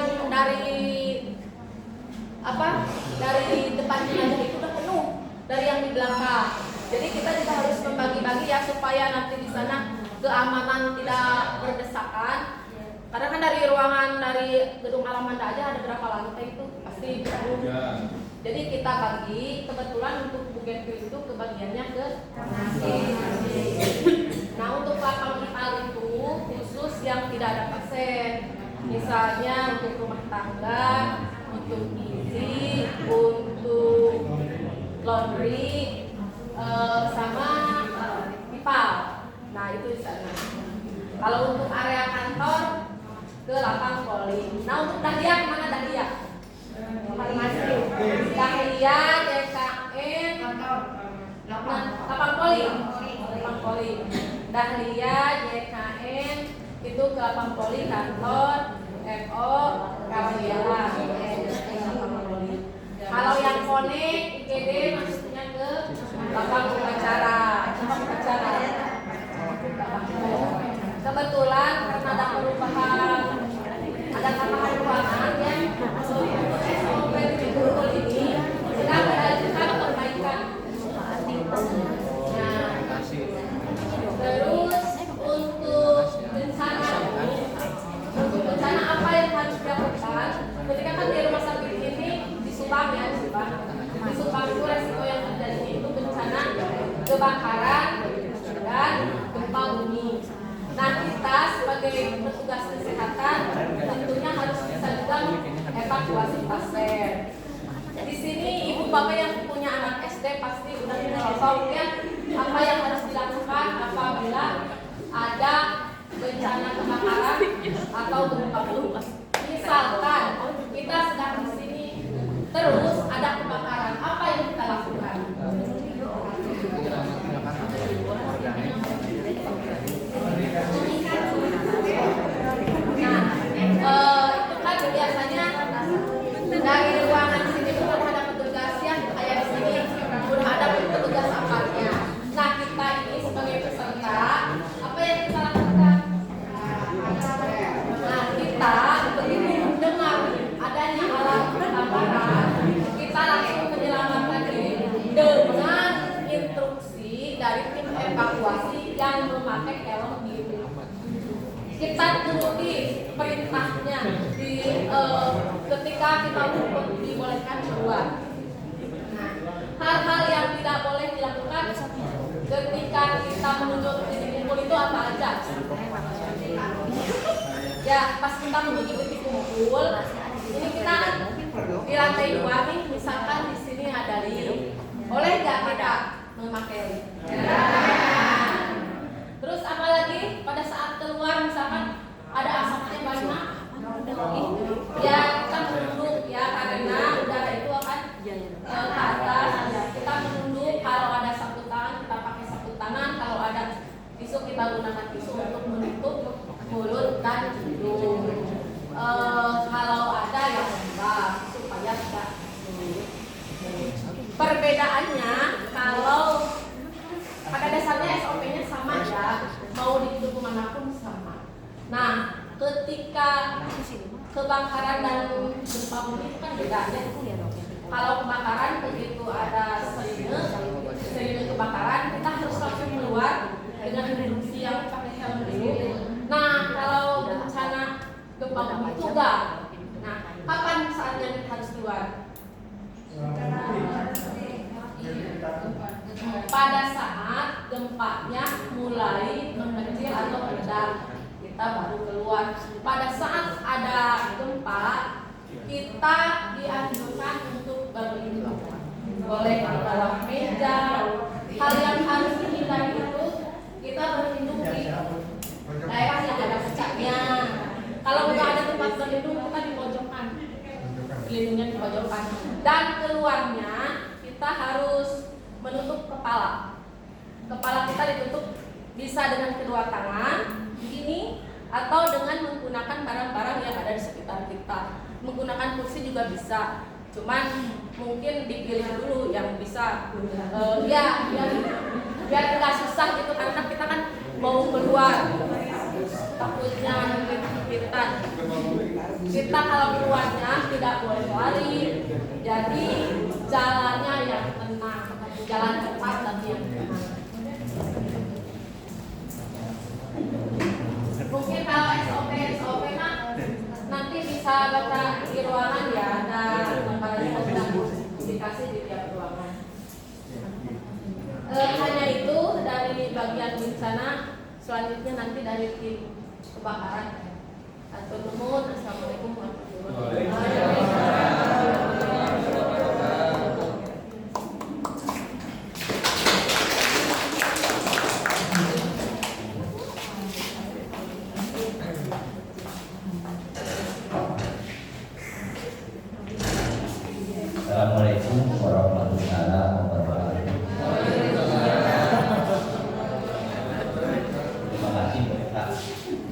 dari depannya aja itu udah penuh dari yang di belakang. Jadi kita juga harus membagi-bagi ya supaya nanti di sana keamanan tidak berdesakan. Karena kan dari ruangan dari gedung Alamanda aja ada berapa lantai itu pasti penuh. Jadi kita bagi, kebetulan untuk bugenvil itu kebagiannya ke farmasi. Nah, untuk lapang vital itu khusus yang tidak ada pasien. Misalnya untuk rumah tangga, untuk gizi, untuk laundry, sama pipa. Nah, itu di sana. Kalau untuk area kantor ke lapang poli. Nah, untuk Dahlia kemana Dahlia? Farmasi. Dahlia, DKN, lapang poli. Lapang poli. Dahlia, JKN itu ke lapang poli kantor, FO, kawan-kawan. Kalau yang konek, IGD maksudnya ke lapang upacara. Kebetulan karena ada perubahan, ada tambahan ruangan yang untuk SOP di Burul ini sedang diajukan perbaikan. Nah, terus untuk bencana apa yang harus dilakukan? Ketika kan di rumah sakit ini di Subang ya, di Subang itu resiko yang terjadi itu bencana kebakaran dan gempa bumi. Nah, kita sebagai petugas kesehatan tentunya harus bisa juga evakuasi pasien. Di sini ibu bapak yang punya anak SD pasti udah tahu ya apa yang harus dilakukan apabila ada bencana kebakaran atau gempa bumi. Misalkan kita sedang di sini terus ada kebakaran, apa yang kita lakukan? Itu kan biasanya dari ruangan sini udah ada petugas yang kayak di sini udah ada petugas aparnya. Nah, kita ini sebagai peserta apa yang kita lakukan? Nah, kita begitu mendengar adanya alarm kebakaran, kita langsung menyelamatkan diri dengan instruksi dari tim evakuasi yang memakai helm biru. Kita turuti perintahnya ketika kita dibolehkan keluar. Nah, hal-hal yang tidak boleh dilakukan ketika kita menuju titik kumpul itu apa aja? Ya, pas kita menuju titik kumpul, ini kita di lantai 2 nih, misalkan di sini ada lift, boleh nggak kita memakai lift? Terus apalagi pada saat keluar misalkan ada asapnya banyak, ya kita menunduk ya karena udara itu akan ke atas. Kita menunduk, kalau ada sapu tangan kita pakai sapu tangan, kalau ada tisu kita gunakan tisu untuk menutup mulut dan hidung. Kalau ada yang lembab supaya tidak. Perbedaannya kalau pada dasarnya SOP-nya sama ya, mau di tubuh manapun sama. Nah, ketika kebakaran dan gempa bumi itu kan beda ya. Kalau kebakaran begitu ada serine kebakaran, kita harus langsung keluar dengan instruksi yang pakai helm dulu. Nah, kalau bencana gempa bumi itu enggak. Nah, kapan saatnya kita harus keluar? Pada saat gempanya mulai mengecil atau meredah, kita baru keluar. Pada saat ada gempa, kita dianjurkan untuk berlindung. Boleh di bawah meja. Hal yang harus dihindari itu kita berlindung di daerah yang ada pecahnya. Kalau nggak ada tempat berlindung, kita di pojokan. Berlindungnya di pojokan. Dan keluarnya kita harus menutup kepala. Kepala kita ditutup bisa dengan kedua tangan begini atau dengan menggunakan barang-barang yang ada di sekitar kita. Menggunakan pindahan kursi juga bisa, cuman mungkin dipilih dulu yang bisa ya biar nggak susah gitu, karena kita kan mau keluar takutnya kepitan. Kita kalau keluarnya tidak boleh lari, jadi jalannya yang tenang, jalan cepat tapi yang tenang. Mungkin kalau SOP mah nanti bisa baca di ruangan ya, ada gambarnya dan dikasih di tiap ruangan. Hanya itu dari bagian bencana, selanjutnya nanti dari tim kebakaran. Atur nuhun, assalamualaikum warahmatullahi wabarakatuh. Assalamualaikum warahmatullahi wabarakatuh. Terima kasih Pak.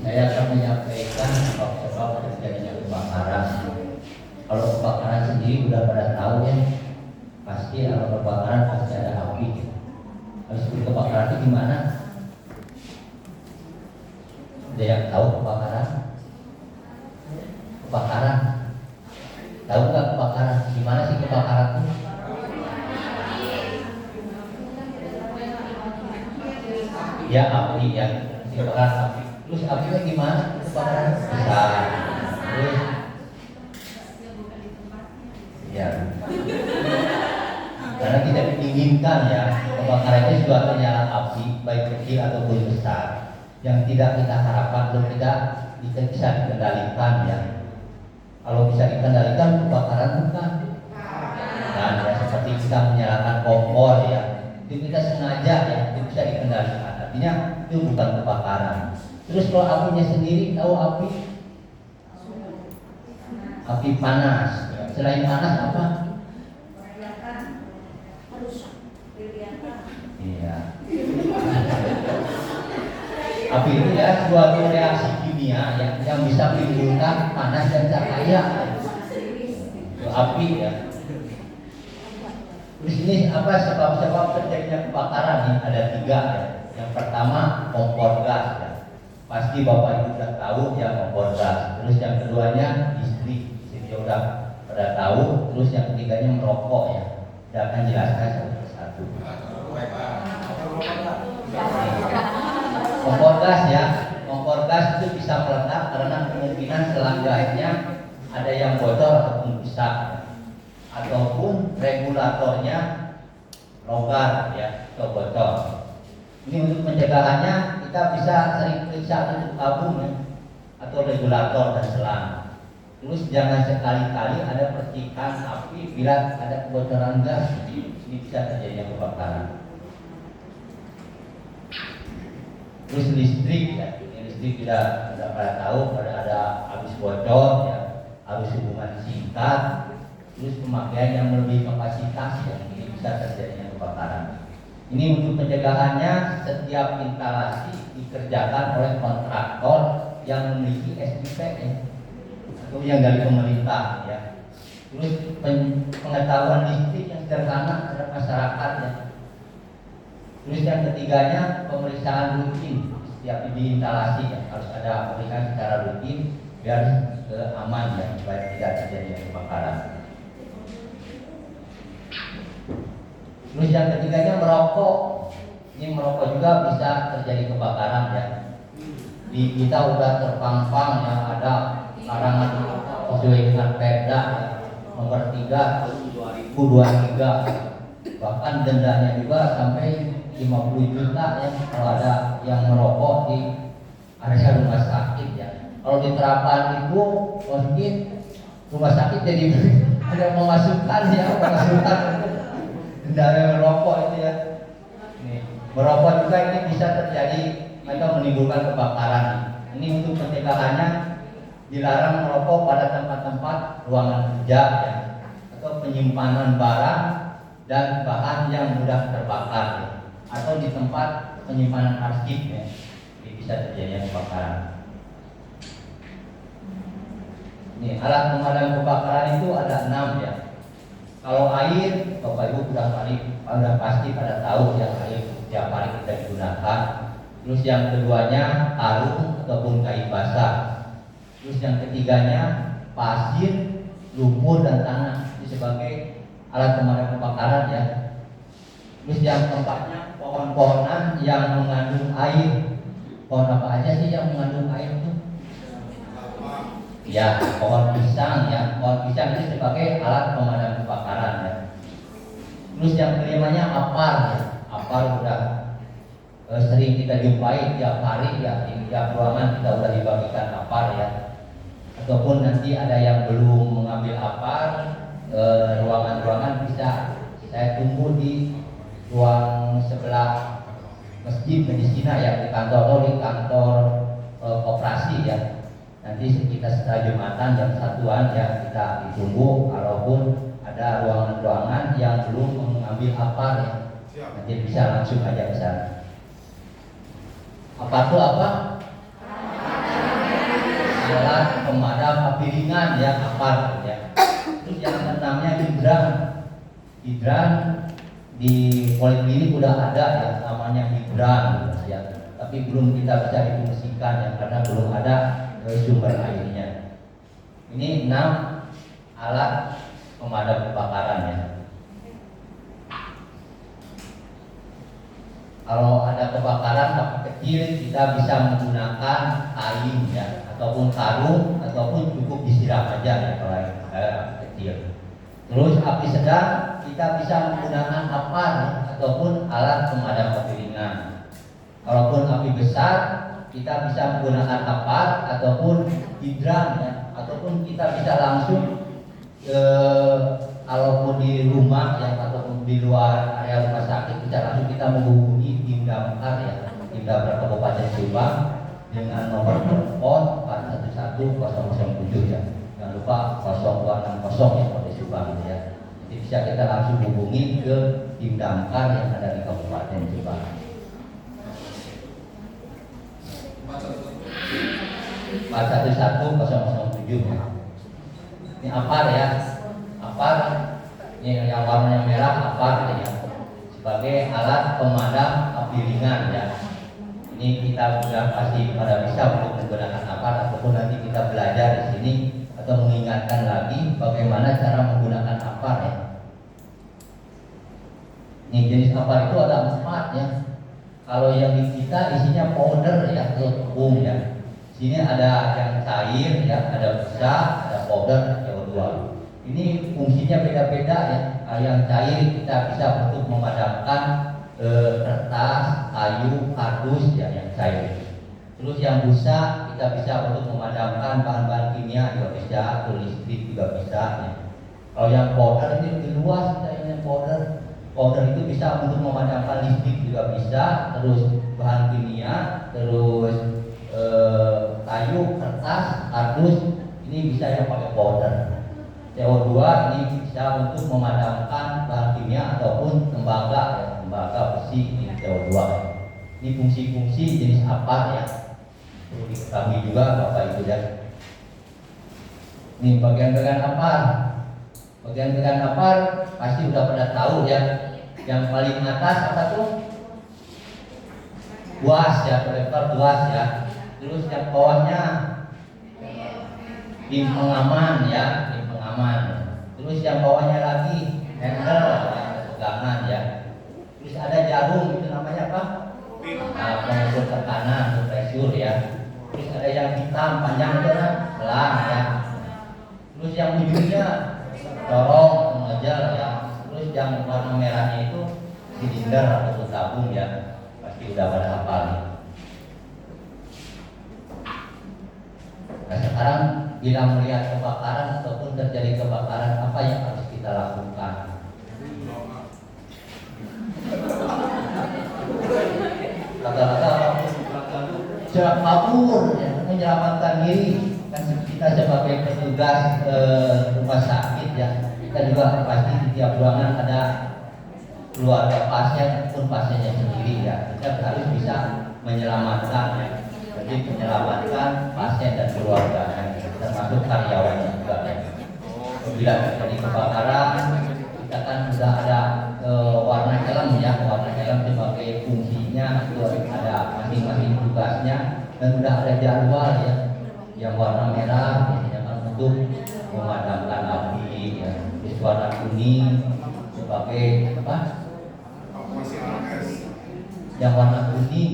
Saya akan menyampaikan sebab-sebab terjadinya kebakaran. Kalau kebakaran sendiri udah pada tahu ya, pasti kalau kebakaran pasti ada api. Habis itu kebakaran itu gimana? Ada yang tahu kebakaran? Kebakaran. Tahu nggak kebakaran? Gimana sih kebakaran itu? Ya api ya, kebakaran api. Terus apinya gimana? Kebakaran besar. Terus, ya. Karena tidak diinginkan ya, kebakaran itu suatu nyala api baik kecil ataupun besar yang tidak kita harapkan atau tidak bisa dikendalikan ya. Kalau bisa dikendalikan kebakaran bukan. Dan ya seperti kita menyalakan kompor ya, itu kita sengaja ya, itu bisa dikendalikan. Artinya itu bukan kebakaran. Terus kalau apinya sendiri, tahu api? Api panas. Selain panas apa? Iya. Api itu ya suatu reaksi kimia yang bisa menimbulkan panas dan cahaya. Itu api ya. Terus ini apa sebab-sebab terjadinya kebakaran? Ini ada 3 ya. Yang pertama kompor gas ya. Pasti Bapak Ibu sudah tahu ya kompor gas. Terus yang keduanya listrik, ya udah pada tahu. Terus yang ketiganya merokok ya. Saya akan jelaskan satu persatu. Kompor gas ya, kompor gas itu bisa meledak karena kemungkinan selanggarnya ada yang bocor ataupun rusak, ataupun regulatornya longgar ya atau bocor. Ini untuk pencegahannya kita bisa sering periksa tutup tabung ya, atau regulator dan selang. Terus jangan sekali-kali ada percikan api bila ada kebocoran gas, ini bisa terjadinya kebakaran. Terus listrik ya, listrik tidak pada tahu ada arus bocor ya, arus hubungan singkat, terus pemakaian yang melebihi kapasitas ya, ini bisa terjadinya kebakaran. Ini untuk pencegahannya setiap instalasi dikerjakan oleh kontraktor yang memiliki SIP ya, atau yang dari pemerintah ya. Terus pengetahuan listrik yang sederhana terhadap masyarakat ya. Terus yang ketiganya pemeriksaan rutin setiap di instalasi ya, harus ada pemeriksaan secara rutin biar aman ya, supaya tidak terjadi kebakaran. Terus yang ketiganya merokok. Ini merokok juga bisa terjadi kebakaran ya. Di kita udah terpampang ya, ada larangan sesuai dengan Perda ya, nomor 3 tahun 2023. Bahkan dendanya juga sampai 50 juta ya kalau ada yang merokok di area rumah sakit ya. Kalau diterapkan itu mungkin rumah sakit jadi ada memasukkan ya, memasukkan denda yang merokok itu ya. Nih, merokok juga ini bisa terjadi atau menimbulkan kebakaran. Ini untuk pencegahannya dilarang merokok pada tempat-tempat ruangan kerja ya, atau penyimpanan barang dan bahan yang mudah terbakar ya, atau di tempat penyimpanan arsip ya, ini bisa terjadi kebakaran. Nih, alat pemadam kebakaran itu ada 6 ya. Kalau air, Bapak Ibu udah pasti pada tahu ya, air setiap hari kita digunakan. Terus yang keduanya karung ataupun kain basah. Terus yang ketiganya pasir, lumpur dan tanah. Ini sebagai alat pemadam kebakaran ya. Terus yang keempatnya pohon-pohonan yang mengandung air. Pohon apa aja sih yang mengandung air itu? Ya, pohon pisang ya. Pohon pisang ini sebagai alat pemadam kebakaran ya. Terus yang kelimanya apar ya. Apar udah sering kita jumpai tiap hari ya, di tiap ruangan kita udah dibagikan apar ya. Ataupun nanti ada yang belum mengambil apar, ruangan-ruangan bisa saya tunggu di ruang sebelah masjid medisina ya, di kantor koperasi ya. Nanti kita setelah Jumatan jam 1-an ya kita ditunggu. Kalaupun ada ruangan-ruangan yang belum mengambil apar ya, nanti bisa langsung aja ke sana. Apar itu apa? Alat pemadam api ringan ya, apar ya. Terus yang keenamnya hidran. Hidran di poliklinik udah ada ya, namanya hidran ya. Tapi belum kita bisa difungsikan ya, karena belum ada sumber airnya. Ini 6 alat pemadam kebakaran ya. Kalau ada kebakaran api kecil, kita bisa menggunakan kain ya, ataupun karung, ataupun cukup disiram aja ya kalau api kecil. Terus api sedang kita bisa menggunakan apar ya, ataupun alat pemadam api ringan. Kalaupun api besar, kita bisa menggunakan apar ataupun hidran ya, ataupun kita bisa langsung kalaupun di rumah ya, ataupun di luar area rumah sakit, bisa langsung kita menghubungi tim damkar ya, tim damkar Kabupaten Subang dengan nomor telepon 411007 ya. Jangan lupa 0260 ya kode Subang ya. Jadi bisa kita langsung hubungi ke tim damkar yang ada di Kabupaten Subang. 411007 ya. Ini apar ya, apar ini yang warnanya merah apar ya, sebagai alat pemadam api ringan ya. Ini kita sudah pasti pada bisa untuk menggunakan apar, ataupun nanti kita belajar di sini atau mengingatkan lagi bagaimana cara menggunakan apar ya. Ini jenis apar itu ada 4 ya. Kalau yang di kita isinya powder ya, atau tepung ya. Sini ada yang cair ya, ada busa, ada powder, CO2. Ini fungsinya beda-beda ya. Yang cair kita bisa untuk memadamkan kertas, kayu, kardus ya, yang cair. Terus yang busa kita bisa untuk memadamkan bahan-bahan kimia juga bisa, atau listrik juga bisa ya. Kalau yang powder ini lebih luas kita ini powder. Powder itu bisa untuk memadamkan listrik juga bisa, terus bahan kimia, terus kayu, kertas, kardus, ini bisa yang pakai powder. CO2 ini bisa untuk memadamkan bahan kimia ataupun tembaga ya, tembaga besi ini CO2. Ini fungsi-fungsi jenis apar ya, perlu diketahui juga Bapak Ibu ya. Ini bagian-bagian apar. Bagian-bagian apar pasti udah pada tahu ya. Yang paling atas apa tuh? Buas ya, kolektor buas ya. Terus yang bawahnya tim pengaman ya, tim pengaman. Terus yang bawahnya lagi handle ya, pegangan ya. Terus ada jarum, itu namanya apa? Pengukur tekanan, pressure ya. Terus ada yang hitam panjang itu kan selang ya. Terus yang ujungnya corong, nojel ya. Terus yang warna merahnya itu silinder atau tabung ya. Pasti udah pada hafal nih. Nah sekarang bila melihat kebakaran ataupun terjadi kebakaran, apa yang harus kita lakukan? Kata-kata jangan kabur ya, menyelamatkan diri. Kan kita sebagai petugas rumah sakit ya, kita juga pasti di tiap ruangan ada keluarga pasien pun pasiennya sendiri ya. Kita harus bisa menyelamatkan ya. Jadi menyelamatkan pasien dan keluarganya, termasuk karyawannya. Apabila terjadi kebakaran, kita kan sudah ada warna helm ya, warna helm sebagai fungsinya itu ada masing-masing tugasnya dan sudah ada jadwal ya. Yang warna merah biasanya kan untuk memadamkan api ya. Terus warna kuning sebagai apa? Yang warna kuning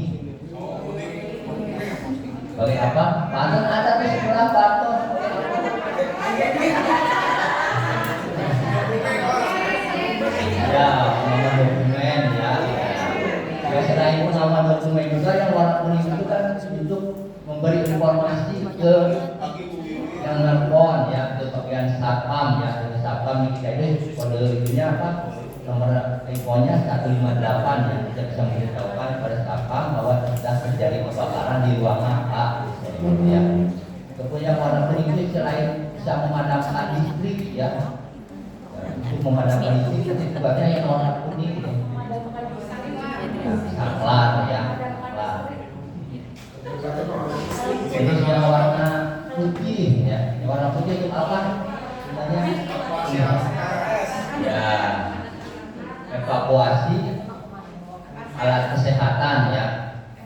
sebagai apa? Panen ada di sebelah patok. Ya, nama dokumen ya. Ya selain nama dokumen juga yang warna kuning itu kan untuk memberi informasi ke yang nelpon ya, ke bagian satpam ya, ke satpam kita itu kode itunya apa? Nomor teleponnya 158 ya, kita bisa memberitahukan pada satpam bahwa sudah terjadi kebakaran di ruangan A ya. Kemudian warna kuning itu selain bisa memadamkan listrik ya, untuk memadamkan listrik itu tugasnya yang warna kuning ya. Saklar ya, saklar. Jadi yang warna putih ya, yang warna putih itu apa? Sebenarnya ya evakuasi alat kesehatan ya.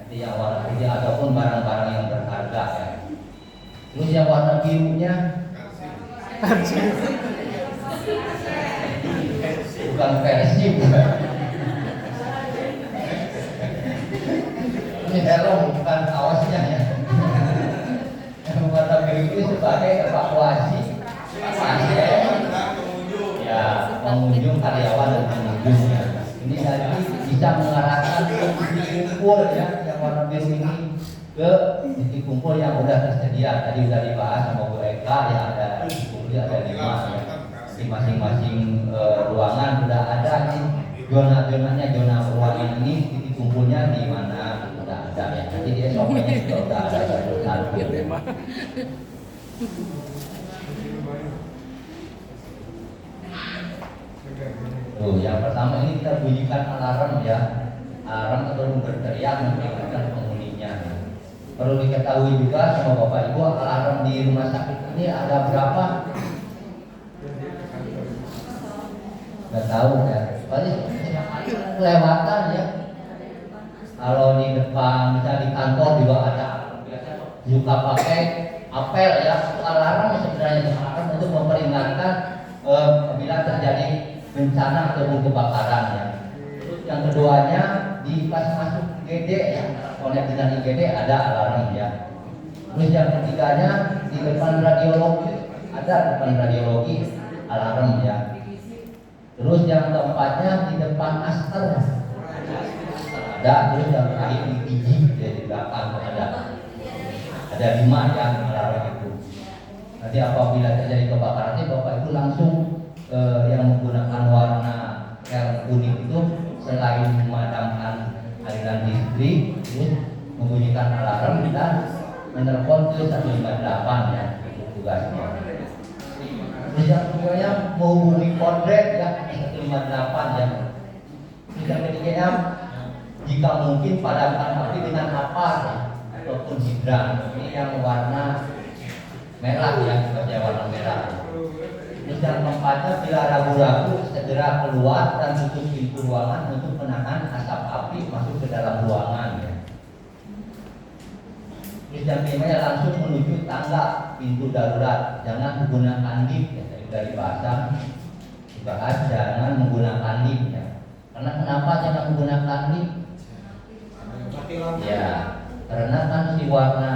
Jadi yang warna putih ataupun barang-barang yang berharga ya. Terus yang warna birunya bukan versi bukan. Ini helm bukan kawasnya ya. Yang warna biru itu sebagai evakuasi pasien ya, pengunjung, karyawan dan pengunjung ya. Ini tadi bisa mengarahkan ke titik kumpul ya, yang warna biru ini ke titik kumpul yang sudah tersedia. Tadi sudah dibahas sama Bu Eka ya, ada titik kumpul ada 5 ya. Di masing-masing ruangan sudah ada nih zona-zonanya, zona ruangan ini titik kumpulnya di mana sudah ada ya. Nanti di SOP-nya juga sudah ada satu-satu. Tuh, yang pertama ini kita bunyikan alarm ya, alarm atau berteriak memperingatkan penghuninya. Perlu diketahui juga sama Bapak Ibu, alarm di rumah sakit ini ada berapa? Nggak tahu ya. Paling kelewatan ya. Kalau di depan, misalnya di kantor juga ada, suka pakai apel ya, alarm sebenarnya alarm untuk memperingatkan bila terjadi bencana ataupun kebakaran ya. Terus yang keduanya di pas masuk IGD ya, konek dengan IGD ada alarm ya. Terus yang ketiganya di depan radiologi ada alarm ya. Terus yang keempatnya di depan aster ada. Terus yang terakhir di biji di belakang ada 5 ya alarm itu. Nanti apabila terjadi kebakaran ini Bapak Ibu langsung yang menggunakan warna kuning itu selain memadamkan aliran listrik, terus membunyikan alarm dan menelepon ke 158 ya, itu tugasnya. Terus yang keduanya menghubungi kodret ya 158 ya. Terus yang ketiganya jika mungkin padamkan api dengan apar ya, ataupun hidran. Ini yang warna merah ya, sebagai warna merah. Terus yang keempatnya bila ragu-ragu segera keluar dan tutup pintu ruangan untuk menahan asap api masuk ke dalam ruangan ya. Terus yang kelimanya langsung menuju tangga pintu darurat, jangan menggunakan lift ya. Dari bahasa dibahas jangan menggunakan lift ya. Karena kenapa jangan menggunakan lift? Ya, karena kan si warna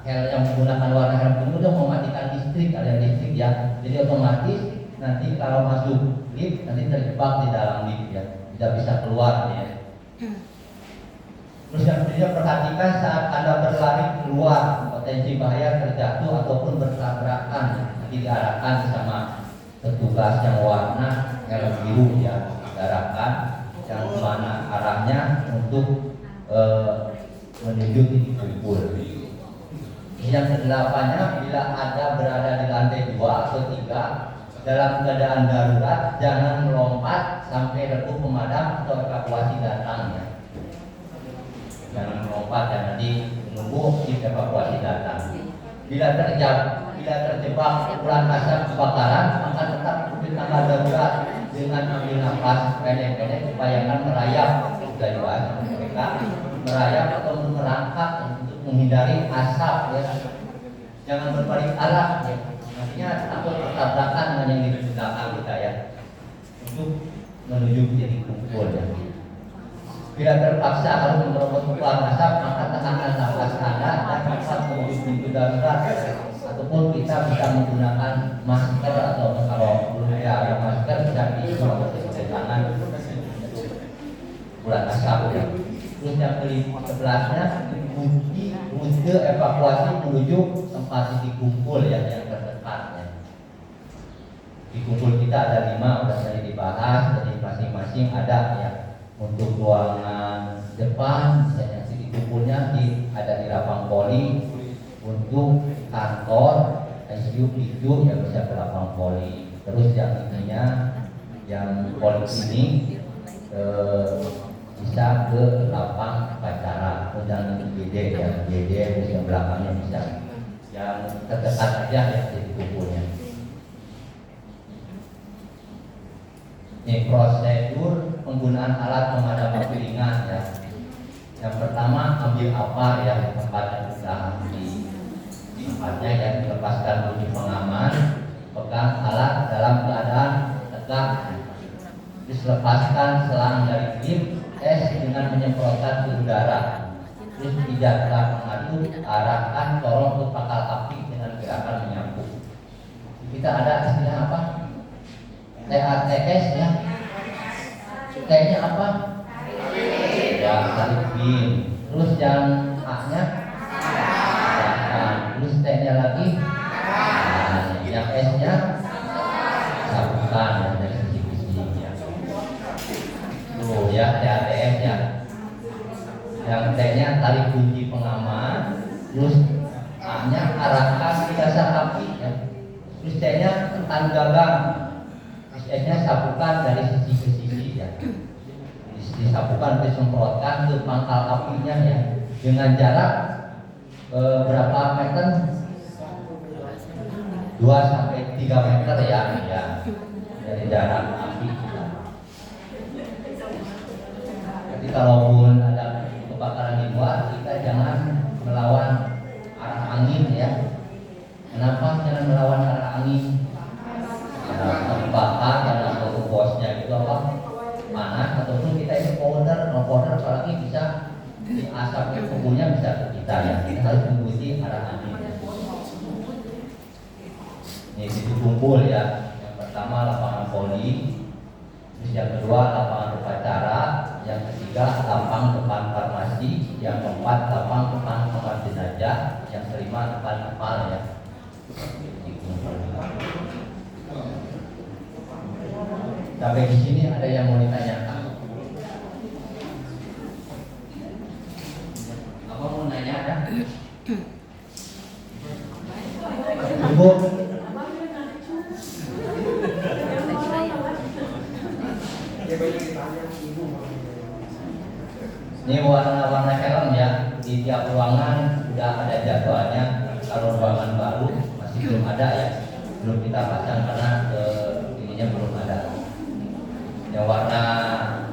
yang menggunakan warna helm kuning udah mematikan listrik, aliran listrik ya. Jadi otomatis nanti kalau masuk lift nanti terjebak di dalam lift ya, tidak bisa keluar ya. Terus yang ketiga, perhatikan saat Anda berlari keluar, potensi bahaya terjatuh ataupun bertabrakan nanti diarahkan sama petugas yang warna helm biru ya, diarahkan yang mana arahnya untuk menuju titik kumpul. Yang kedelapannya, bila Anda berada di lantai 2 atau 3 dalam keadaan darurat, jangan melompat sampai redup pemadam atau evakuasi datang ya. Jangan melompat dan nanti menunggu tim evakuasi datang. Bila bila terjebak kepulan asap kebakaran, maka tetap ikuti tangga darurat dengan ambil nafas pendek-pendek upayakan merayap, sudah dibahas mereka merayap atau merangkak untuk menghindari asap ya. Jangan berbalik arah ya. Nantinya takut bertabrakan dengan yang di belakang kita ya. Untuk menuju titik kumpul ya. Bila terpaksa harus menerobos kepulan asap, maka tahankan nafas Anda dan cepat menuju pintu darurat. Ataupun kita bisa menggunakan masker atau kalau belum ada masker bisa diisi pakai tangan bulan asap ya. Terus yang ke-11-nya kunci rute evakuasi menuju tempat titik kumpul ya yang terdekat ya. Di kumpul kita ada 5 udah tadi dibahas, jadi masing-masing ada ya. Untuk ruangan depan misalnya titik kumpulnya ada di lapang poli. Untuk kantor ICU itu yang bisa ke lapang poli. Terus yang ininya yang poliklinik bisa ke lapang upacara. Undang GD ya, GD terus yang belakangnya bisa yang terdekat aja ya di kumpulnya. Ini prosedur penggunaan alat pemadam api ringan ya. Yang pertama ambil apar ya tempat yang sudah di tempatnya ya, dilepaskan bunyi pengaman, pegang alat dalam keadaan tegak, terus lepaskan selang dari klip es dengan menyemprotkan ke udara, terus tidak mengadu, arahkan corong ke pangkal api dengan gerakan menyapu. Kita ada istilah apa? TATS ya. T-nya apa? Ya, tarik pin. Terus yang A-nya terus T-nya lagi. Nah, yang S-nya sabukan ya, dari sisi-sisinya. Tuh ya, TATS ya. Yang T-nya tarik kunci pengaman. Terus A-nya arahkan ke dasar api ya. Terus T-nya tekan gagang. Terus S-nya sabukan dari sisi ke sisi ya. Disapukan, disemprotkan ke pangkal apinya ya dengan jarak berapa meter? 2 sampai 3 meter ya, ya dari jarak api. Jadi kalaupun ada kebakaran di luar, kita jangan melawan arah angin ya. Kenapa jangan melawan arah angin? Karena terbakar karena suatu bosnya itu apa? Panas ataupun kita itu powder apalagi bisa di asap kumpulnya bisa ke kita ya. Kita harus mengikuti arah angin. Ini titik kumpul ya. Yang pertama lapangan poli, terus yang kedua lapangan upacara, yang ketiga lapang depan farmasi, yang keempat lapang depan kamar jenazah, yang kelima depan kapal ya. Sampai di sini ada yang mau ditanyakan? Apa mau nanya ada? Ibu? Ini warna-warna helm ya. Di tiap ruangan sudah ada jadwalnya. Kalau ruangan baru masih belum ada ya. Belum kita pasang karena ininya belum ada. Yang warna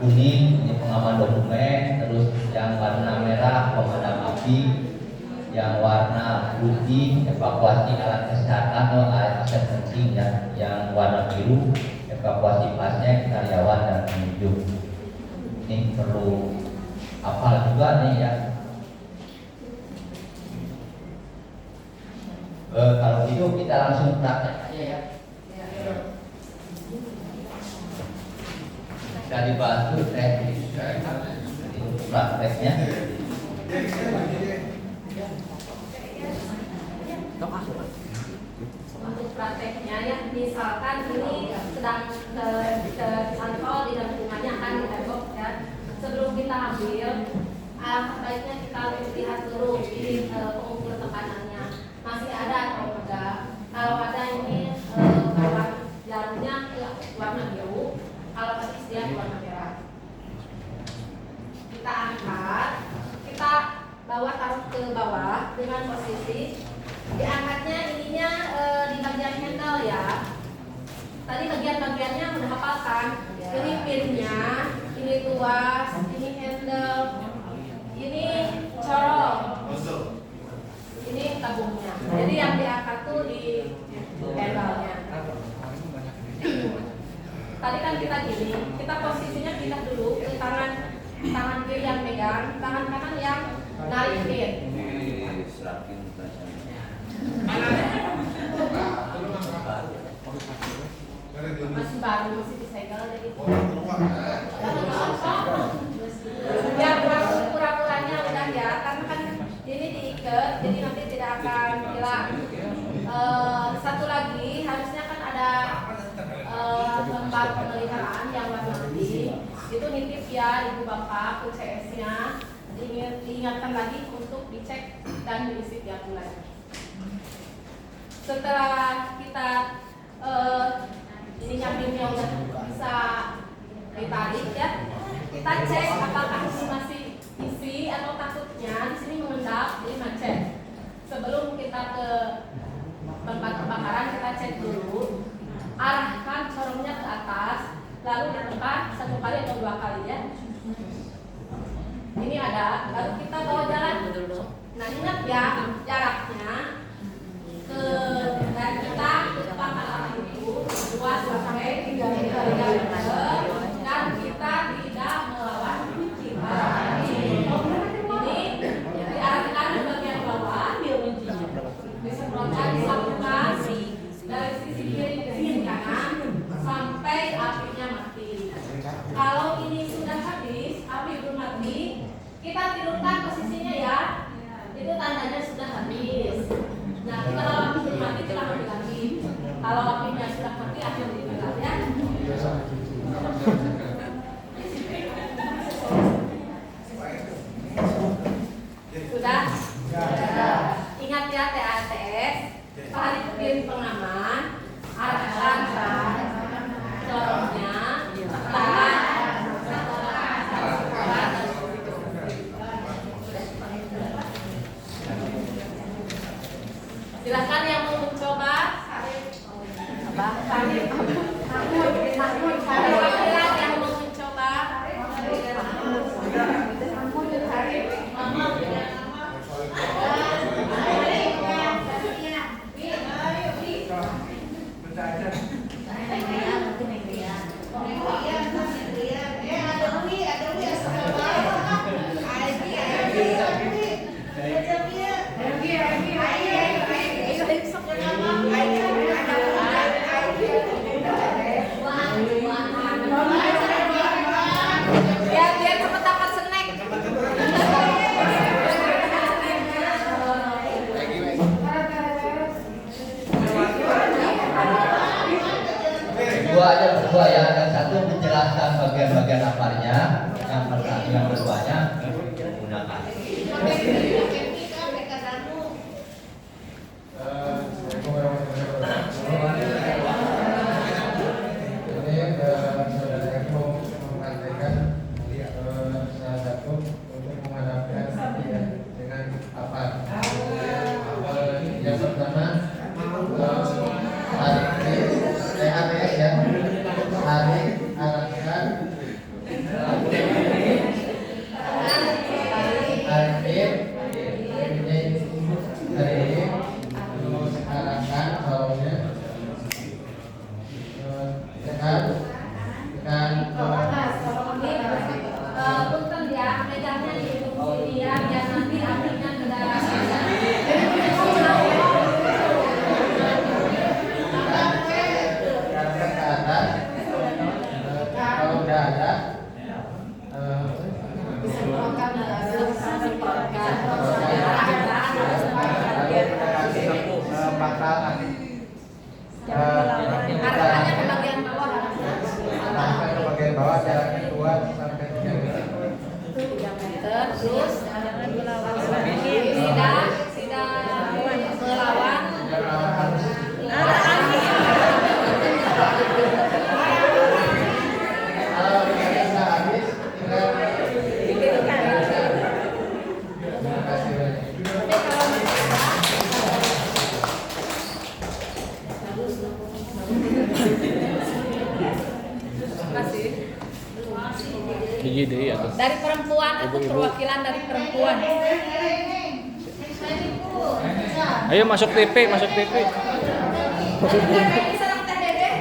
kuning ini pengaman dokumen, terus yang warna merah pemadam api, yang warna putih evakuasi alat kesehatan atau alat kesehatan penting ya, yang warna biru evakuasi pasien, karyawan dan pengunjung. Ini perlu hafal juga nih ya. Kalau gitu kita langsung praktek aja ya. Bisa dibahas dulu prakteknya. Untuk prakteknya ya, misalkan ini sedang ke kantor di lingkungannya akan ditembok ya. Sebelum kita ambil, alangkah baiknya kita lihat dulu di pengukur tekanannya masih ada atau enggak. Kalau ada ini jarumnya warna biru, kalau masih dia warna merah. Kita angkat, kita bawa taruh ke bawah dengan posisi diangkatnya ininya tadi kan kita gini, kita posisinya pindah dulu ke tangan kiri yang megang, tangan kanan yang narik pin. Masih baru, masih disegel jadi. Ya pura-puranya udah ya, karena kan ini diikat, jadi nanti tidak akan hilang. Satu lagi harusnya kan ada lembar pemeliharaan yang warna putih. Itu nitip ya ibu bapak ke CS-nya. Diingatkan lagi untuk dicek dan diisi tiap bulan. Setelah kita ini nyampingnya udah bisa ditarik ya, kita cek apakah ini masih isi atau takutnya di sini mengendap jadi macet. Sebelum kita ke tempat kebakaran kita cek dulu, arahkan corongnya ke atas, lalu ditekan 1 kali atau 2 kali ya. Ini ada, lalu kita bawa jalan dulu. Nah ingat ya jaraknya ke dari kita ke pangkalan itu 2 sampai 3 meter dan kita tidak melawan kita. Ini diarahkan ke bagian bawah, disemprotkan, disambungkan dari sisi kiri ke sisi kanan sampai apinya mati. Kalau ini sudah habis, api belum mati, kita tidurkan posisinya ya. Itu tandanya sudah habis. Nah, kalau api belum mati kita ambil lagi. Kalau apinya sudah mati, akan ditinggal ya. Sudah? Ingat ya TATS, hari piring pengaman, arahkan corongnya, silakan yang mau mencoba. Ada laki-laki yang mau mencoba. Biar cepat dapat snack. Dua aja berdua ya, yang satu menjelaskan bagian-bagian apanya, yang keduanya menggunakan. Punten ya, megangnya di ujung sini ya, biar nanti apinya tidak Kalau udah ada arahkannya ke bagian bawah. arahkan ke bagian bawah jaraknya 2 sampai 3 meter. Terus tidak melawan. Kalau bisa habis, tinggal terima kasih banyak. Dari perempuan atau perwakilan dari perempuan. Ayo masuk TV, masuk TV. Ini serang Teh Dedeh.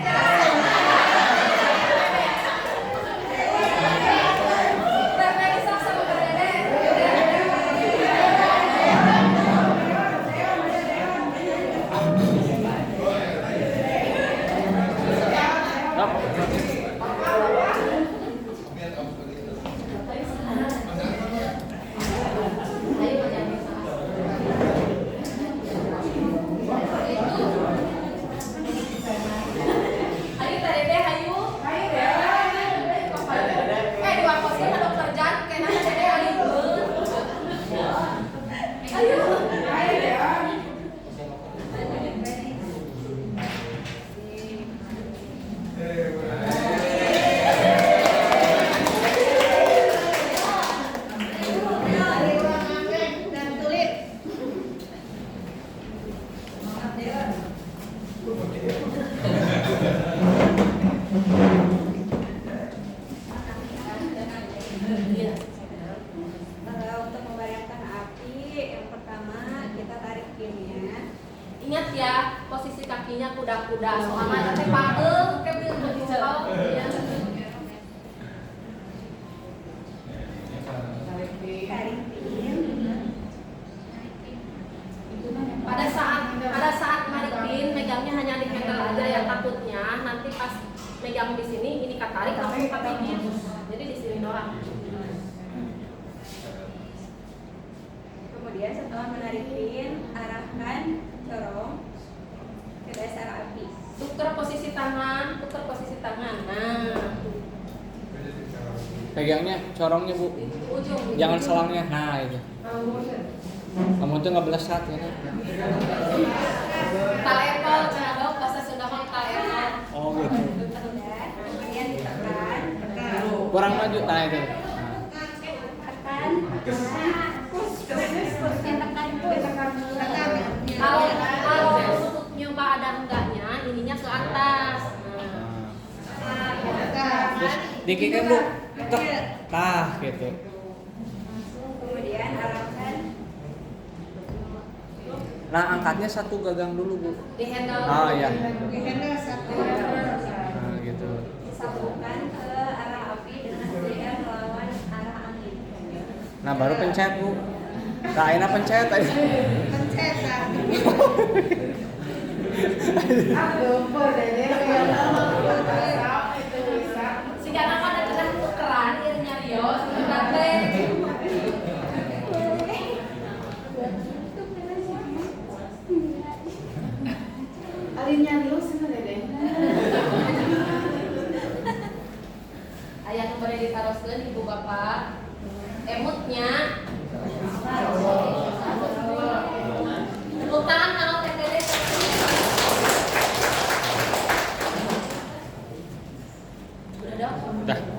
Ya soalnya teh panggung kayak bener dicekel. Pada saat maripin megangnya hanya di handle aja ya, takutnya nanti pas megang di sini ini katarik langsung pakai jadi di sini doang. Kemudian setelah menarik pin, arahkan corong ke dasar api. Tuker posisi tangan. Nah, Pegangnya corongnya Bu. di ujung. Jangan selangnya. Nah, itu. Kamu tuh nggak belesat ya. Talepol, dok, bahasa Sunda mah talepol. Oh gitu. Kemudian ditekan, Kurang maju. Nah itu. tekan, Kalau untuk nyoba ada enggaknya, ininya ke atas. Terus dikiknya Bu. Tek. Tah gitu. kemudian arahkan Nah, angkatnya satu gagang dulu Bu. Di handle. Ah ya. satu, Nah gitu. satukan ke arah api dengan dia melawan arah angin. Nah baru pencet Bu. Nah enak pencet tadi. Sehingga apa ada tengah tukeran ieu Rio, sebentar teh. Aya nu bade ditaroskeun Ibu Bapak. Emutnya tepuk tangan kalau TTD. Udah dong. Dah.